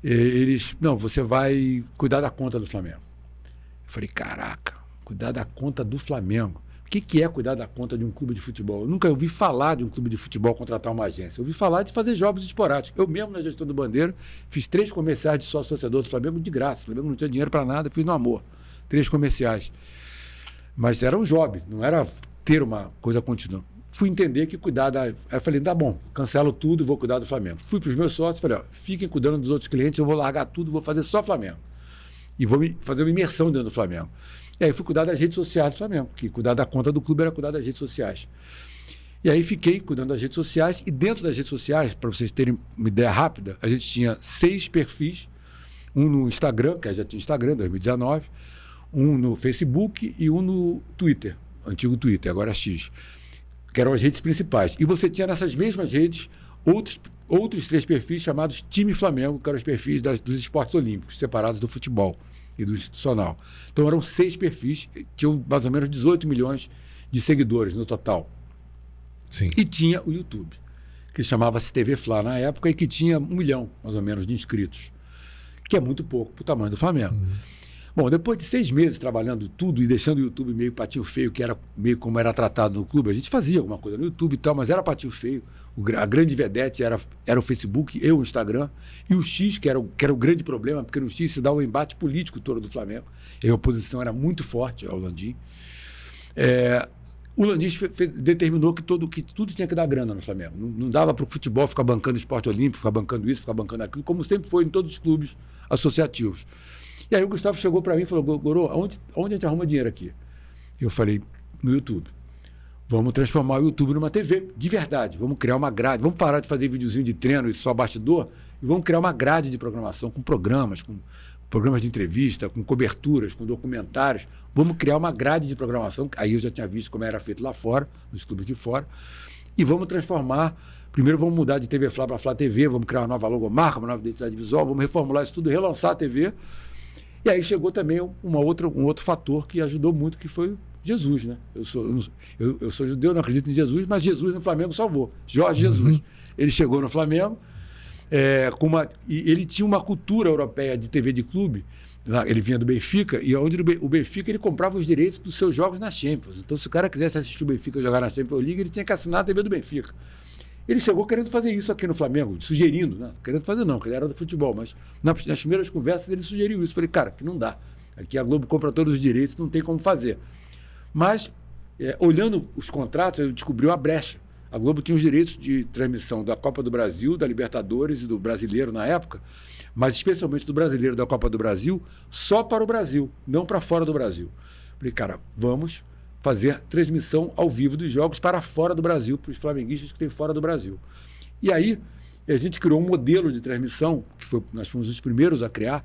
Eles, não, você vai cuidar da conta do Flamengo. Eu falei, caraca, cuidar da conta do Flamengo. O que é cuidar da conta de um clube de futebol? Eu nunca ouvi falar de um clube de futebol contratar uma agência. Eu ouvi falar de fazer jogos esporádicos. Eu mesmo, na gestão do Bandeira, fiz 3 comerciais de sócio-torcedor do Flamengo de graça. O Flamengo não tinha dinheiro para nada, fiz no amor. 3 comerciais. Mas era um job, não era ter uma coisa contínua. Fui entender que cuidar da... Aí eu falei, tá bom, cancelo tudo e vou cuidar do Flamengo. Fui para os meus sócios, falei, fiquem cuidando dos outros clientes, eu vou largar tudo, vou fazer só Flamengo. E vou fazer uma imersão dentro do Flamengo. E aí fui cuidar das redes sociais do Flamengo, que cuidar da conta do clube era cuidar das redes sociais. E aí fiquei cuidando das redes sociais, e dentro das redes sociais, para vocês terem uma ideia rápida, a gente tinha 6 perfis, um no Instagram, que já tinha Instagram, em 2019, um no Facebook e um no Twitter, antigo Twitter, agora X, que eram as redes principais. E você tinha nessas mesmas redes outros 3 perfis chamados Time Flamengo, que eram os perfis dos esportes olímpicos, separados do futebol e do institucional. Então eram 6 perfis, tinham mais ou menos 18 milhões de seguidores no total. Sim. E tinha o YouTube, que chamava-se TV Fla na época e que tinha 1 milhão, mais ou menos, de inscritos, que é muito pouco para o tamanho do Flamengo. Bom, depois de 6 meses trabalhando tudo e deixando o YouTube meio patinho feio, que era meio como era tratado no clube, a gente fazia alguma coisa no YouTube e tal, mas era patinho feio. A grande vedete era o Facebook e o Instagram, e o X, que era o grande problema, porque no X se dá o embate político todo do Flamengo, e a oposição era muito forte ao Landim. O Landim determinou que tudo tinha que dar grana no Flamengo. Não dava para o futebol ficar bancando esporte olímpico, ficar bancando isso, ficar bancando aquilo, como sempre foi em todos os clubes associativos. E aí o Gustavo chegou para mim e falou, Gorô, onde a gente arruma dinheiro aqui? Eu falei, no YouTube. Vamos transformar o YouTube numa TV, de verdade. Vamos criar uma grade, vamos parar de fazer videozinho de treino e só bastidor, e vamos criar uma grade de programação com programas de entrevista, com coberturas, com documentários. Vamos criar uma grade de programação, aí eu já tinha visto como era feito lá fora, nos clubes de fora, e vamos transformar. Primeiro vamos mudar de TV Fla para Fla TV, vamos criar uma nova logomarca, uma nova identidade visual, vamos reformular isso tudo, relançar a TV. E aí chegou também um outro fator que ajudou muito, que foi Jesus, né? Eu sou judeu, não acredito em Jesus, mas Jesus no Flamengo salvou. Jorge Jesus. Ele chegou no Flamengo, e ele tinha uma cultura europeia de TV de clube. Ele vinha do Benfica, e onde o Benfica ele comprava os direitos dos seus jogos na Champions. Então, se o cara quisesse assistir o Benfica jogar na Champions League, ele tinha que assinar a TV do Benfica. Ele chegou querendo fazer isso aqui no Flamengo, sugerindo, né? Querendo fazer não, porque ele era do futebol, mas nas primeiras conversas ele sugeriu isso. Falei, cara, que não dá. Aqui a Globo compra todos os direitos, não tem como fazer. Mas, olhando os contratos, eu descobri uma brecha. A Globo tinha os direitos de transmissão da Copa do Brasil, da Libertadores e do Brasileiro na época, mas especialmente do Brasileiro e da Copa do Brasil, só para o Brasil, não para fora do Brasil. Falei, cara, vamos fazer transmissão ao vivo dos jogos para fora do Brasil, para os flamenguistas que tem fora do Brasil. E aí, a gente criou um modelo de transmissão, nós fomos os primeiros a criar,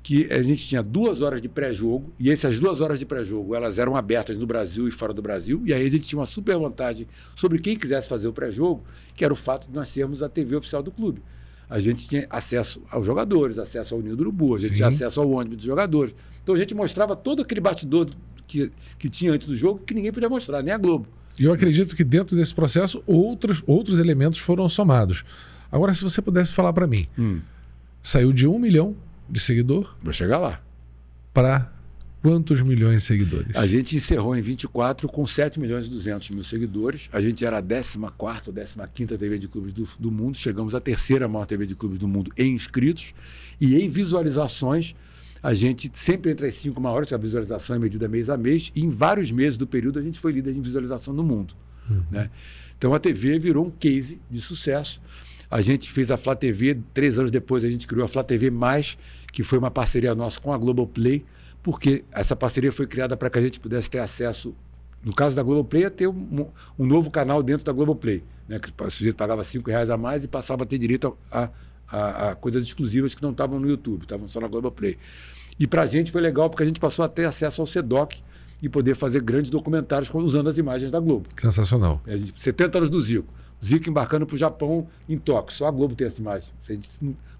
que a gente tinha 2 horas de pré-jogo, e essas 2 horas de pré-jogo, elas eram abertas no Brasil e fora do Brasil, e aí a gente tinha uma super vantagem sobre quem quisesse fazer o pré-jogo, que era o fato de nós termos a TV oficial do clube. A gente tinha acesso aos jogadores, acesso ao Ninho do Urubu, a gente tinha acesso ao ônibus dos jogadores. Então a gente mostrava todo aquele bastidor que tinha antes do jogo, que ninguém podia mostrar, nem a Globo. E eu acredito que dentro desse processo outros elementos foram somados. Agora, se você pudesse falar para mim, saiu de 1 milhão de seguidor... Vou chegar lá. Para quantos milhões de seguidores? A gente encerrou em 24 com 7.200.000 seguidores. A gente era a 14ª ou 15ª TV de clubes do mundo. Chegamos à 3ª maior TV de clubes do mundo em inscritos. E em visualizações, a gente sempre entre as 5 maiores, a visualização é medida mês a mês, e em vários meses do período a gente foi líder em visualização no mundo. Né? Então a TV virou um case de sucesso. A gente fez a Flá TV, 3 anos depois a gente criou a Flá TV+, que foi uma parceria nossa com a Globoplay, porque essa parceria foi criada para que a gente pudesse ter acesso, no caso da Globoplay, a ter um novo canal dentro da Globoplay, né? Que o sujeito pagava R$5 a mais e passava a ter direito a coisas exclusivas que não estavam no YouTube, estavam só na Globoplay. E para a gente foi legal, porque a gente passou a ter acesso ao SEDOC e poder fazer grandes documentários usando as imagens da Globo. Sensacional. 70 anos do Zico. Zico embarcando para o Japão em Tóquio. Só a Globo tem essa imagem. Se a gente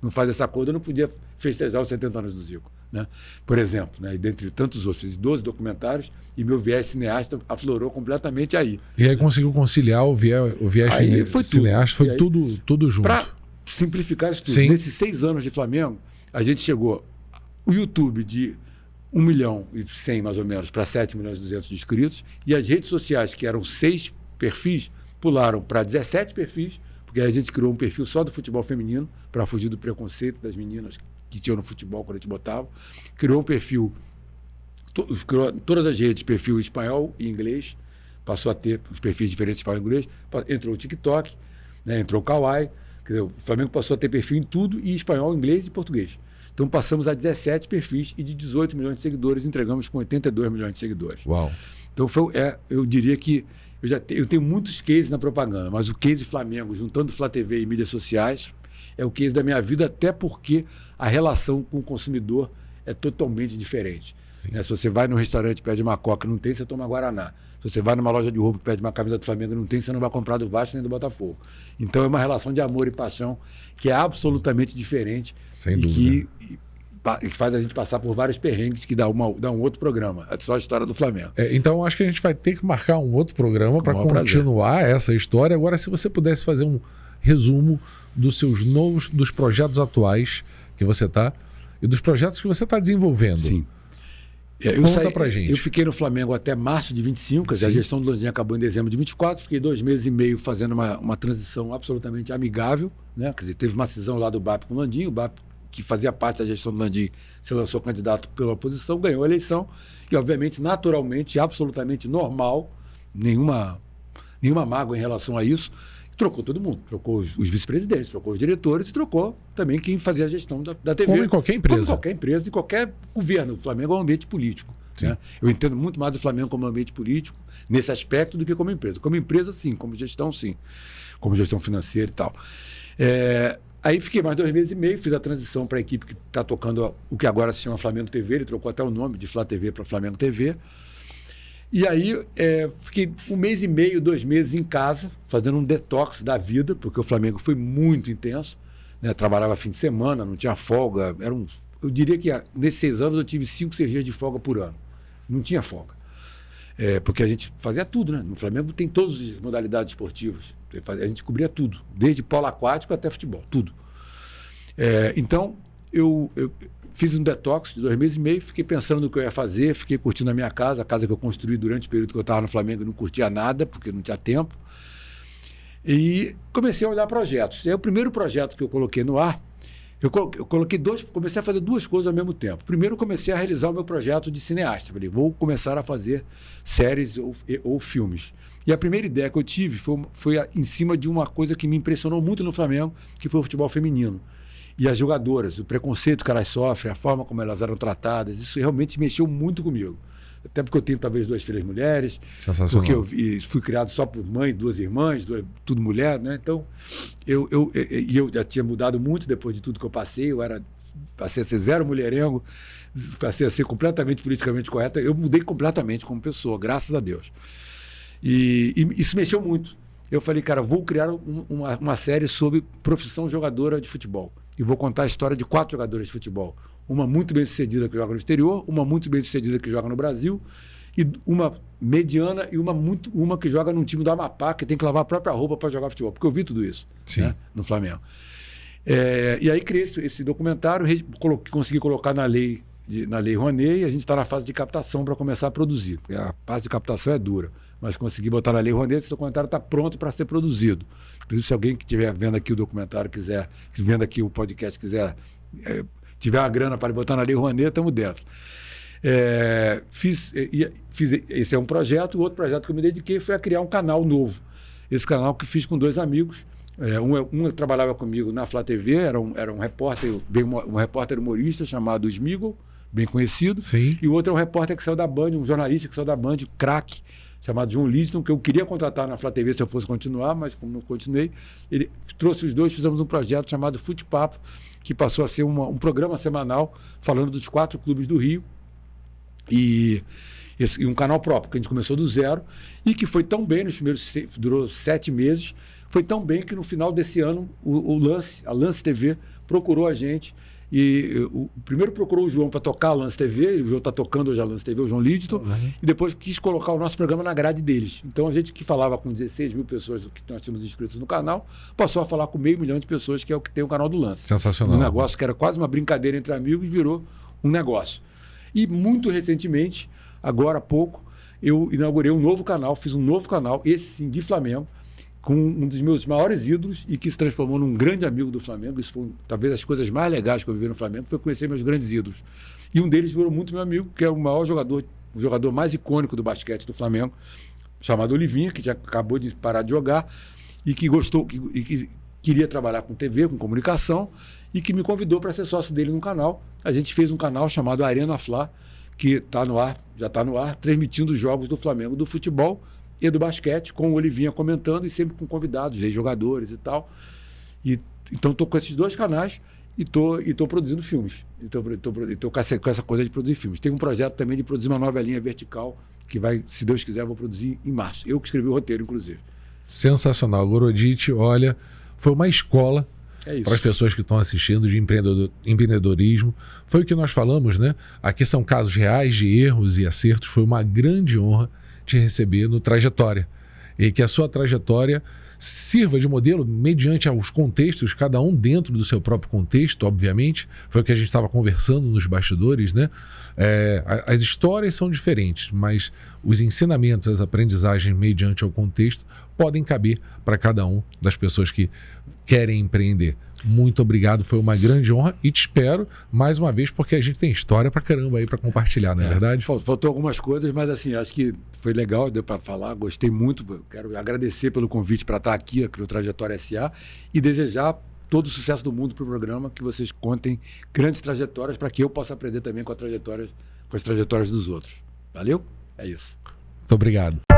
não faz essa coisa, eu não podia festejar os 70 anos do Zico. Né? Por exemplo, né? E dentre tantos outros, fiz 12 documentários e meu viés cineasta aflorou completamente aí. E aí conseguiu conciliar o viés cineasta, foi tudo junto. Para simplificar isso tudo, Sim. nesses 6 anos de Flamengo, a gente chegou o YouTube de 1.100.000 mais ou menos para 7.200.000 de inscritos, e as redes sociais, que eram 6 perfis, pularam para 17 perfis, porque a gente criou um perfil só do futebol feminino para fugir do preconceito das meninas que tinham no futebol quando a gente botava. Criou um perfil, criou todas as redes, perfil espanhol e inglês, passou a ter os perfis diferentes espanhol e inglês, entrou o TikTok, né, entrou o Kawaii, o Flamengo passou a ter perfil em tudo, e espanhol, inglês e português. Então passamos a 17 perfis e de 18 milhões de seguidores entregamos com 82 milhões de seguidores. Uau. Então eu diria que eu tenho muitos cases na propaganda, mas o case Flamengo, juntando Flá TV e mídias sociais, é o case da minha vida, até porque a relação com o consumidor é totalmente diferente. Né? Se você vai num restaurante e pede uma Coca, não tem, você toma Guaraná. Se você vai numa loja de roupa e pede uma camisa do Flamengo, não tem, você não vai comprar do Vasco nem do Botafogo. Então é uma relação de amor e paixão que é absolutamente diferente. Sem dúvida. Que faz a gente passar por vários perrengues, que dá um outro programa. É só a história do Flamengo. Então acho que a gente vai ter que marcar um outro programa para continuar essa história. Agora, se você pudesse fazer um resumo dos projetos atuais que você está e dos projetos que você está desenvolvendo. Sim. Conta pra gente. Eu fiquei no Flamengo até março de 25, a gestão do Landim acabou em dezembro de 24, fiquei 2 meses e meio fazendo uma transição absolutamente amigável, né? Quer dizer, teve uma cisão lá do BAP com o Landim, o BAP, que fazia parte da gestão do Landim, se lançou candidato pela oposição, ganhou a eleição, e obviamente, naturalmente, absolutamente normal, nenhuma mágoa em relação a isso, trocou todo mundo, trocou os vice-presidentes, trocou os diretores e trocou também quem fazia a gestão da TV. Como em qualquer empresa. Como em qualquer empresa e qualquer governo. O Flamengo é um ambiente político. Né? Eu entendo muito mais do Flamengo como ambiente político nesse aspecto do que como empresa. Como empresa, sim. Como gestão, sim. Como gestão financeira e tal. Aí fiquei mais 2 meses e meio, fiz a transição para a equipe que está tocando o que agora se chama Flamengo TV. Ele trocou até o nome de Flá TV para Flamengo TV. E aí fiquei 1 mês e meio, 2 meses em casa, fazendo um detox da vida, porque o Flamengo foi muito intenso, né? Trabalhava fim de semana, não tinha folga. Eu diria que nesses 6 anos eu tive 5, 6 dias de folga por ano. Não tinha folga. Porque a gente fazia tudo, né? No Flamengo tem todas as modalidades esportivas. A gente cobria tudo, desde polo aquático até futebol, tudo. Então, eu fiz um detox de 2 meses e meio, fiquei pensando no que eu ia fazer, fiquei curtindo a minha casa, a casa que eu construí durante o período que eu estava no Flamengo, eu não curtia nada, porque não tinha tempo. E comecei a olhar projetos. E aí, o primeiro projeto que eu coloquei no ar, eu comecei a fazer 2 coisas ao mesmo tempo. Primeiro, comecei a realizar o meu projeto de cineasta. Falei, vou começar a fazer séries ou filmes. E a primeira ideia que eu tive foi em cima de uma coisa que me impressionou muito no Flamengo, que foi o futebol feminino. E as jogadoras, o preconceito que elas sofrem, a forma como elas eram tratadas, isso realmente mexeu muito comigo. Até porque eu tenho talvez 2 filhas mulheres, porque eu fui criado só por mãe, 2 irmãs, tudo mulher, né? Então, eu já tinha mudado muito depois de tudo que eu passei, passei a ser 0 mulherengo, passei a ser completamente politicamente correta, eu mudei completamente como pessoa, graças a Deus. E isso mexeu muito. Eu falei, cara, vou criar uma série sobre profissão jogadora de futebol. E vou contar a história de 4 jogadoras de futebol. Uma muito bem sucedida que joga no exterior, uma muito bem sucedida que joga no Brasil, e uma mediana e uma que joga num time do Amapá, que tem que lavar a própria roupa para jogar futebol. Porque eu vi tudo isso, né, no Flamengo. E aí criei esse documentário, consegui colocar na lei na Lei Rouanet, e a gente está na fase de captação para começar a produzir. Porque a fase de captação é dura, mas conseguir botar na Lei Rouanet, esse documentário está pronto para ser produzido. Inclusive, se alguém que estiver vendo aqui o documentário quiser, vendo aqui o podcast quiser, tiver uma grana para botar na Lei Rouanet, estamos dentro. Esse é um projeto. O outro projeto que eu me dediquei foi a criar um canal novo. Esse canal que fiz com 2 amigos. Um trabalhava comigo na Flá TV, era um repórter, um repórter humorista chamado Smigol, bem conhecido. Sim. E o outro é um repórter que saiu da Band, um jornalista que saiu da Band, craque, chamado João Lidton, que eu queria contratar na Flá TV se eu fosse continuar, mas como não continuei, ele trouxe os dois, fizemos um projeto chamado Fute-Papo, que passou a ser um programa semanal falando dos 4 clubes do Rio. E um canal próprio, que a gente começou do zero, e que foi tão bem, nos primeiros, durou 7 meses, foi tão bem que no final desse ano a Lance TV procurou a gente, e primeiro procurou o João para tocar a Lance TV, e o João está tocando hoje a Lance TV, o João Lidton, e depois quis colocar o nosso programa na grade deles. Então a gente que falava com 16 mil pessoas que nós tínhamos inscritos no canal, passou a falar com 500 mil de pessoas, que é o que tem o canal do Lance. Sensacional. Um negócio que era quase uma brincadeira entre amigos virou um negócio. E muito recentemente, agora há pouco, eu inaugurei um novo canal, fiz um novo canal, esse sim de Flamengo, com um dos meus maiores ídolos e que se transformou num grande amigo do Flamengo. Isso foi talvez as coisas mais legais que eu vivi no Flamengo, foi conhecer meus grandes ídolos. E um deles virou muito meu amigo, que é o maior jogador, o jogador mais icônico do basquete do Flamengo, chamado Olivinha, que já acabou de parar de jogar e que gostou, que queria trabalhar com TV, com comunicação, e que me convidou para ser sócio dele no canal. A gente fez um canal chamado Arena Flá, que está no ar, já está no ar, transmitindo os jogos do Flamengo, do futebol e do basquete, com o Olivinha comentando e sempre com convidados, jogadores e tal. Então estou com esses 2 canais e estou produzindo filmes. Estou com essa coisa de produzir filmes. Tem um projeto também de produzir uma novelinha vertical, que vai, se Deus quiser, eu vou produzir em março. Eu que escrevi o roteiro, inclusive. Sensacional. Gorodit, olha, foi uma escola para as pessoas que estão assistindo de empreendedorismo. Foi o que nós falamos, né? Aqui são casos reais de erros e acertos. Foi uma grande honra te receber no Trajetória. E que a sua trajetória sirva de modelo mediante aos contextos, cada um dentro do seu próprio contexto, obviamente. Foi o que a gente estava conversando nos bastidores, né? As histórias são diferentes, mas os ensinamentos, as aprendizagens mediante ao contexto podem caber para cada um das pessoas que querem empreender. Muito obrigado, foi uma grande honra e te espero mais uma vez, porque a gente tem história pra caramba aí para compartilhar, não é verdade? Faltou algumas coisas, mas assim, acho que foi legal, deu para falar, gostei muito. Quero agradecer pelo convite para estar aqui no Trajetória SA e desejar todo o sucesso do mundo para o programa, que vocês contem grandes trajetórias para que eu possa aprender também com as trajetórias dos outros. Valeu? É isso. Muito obrigado.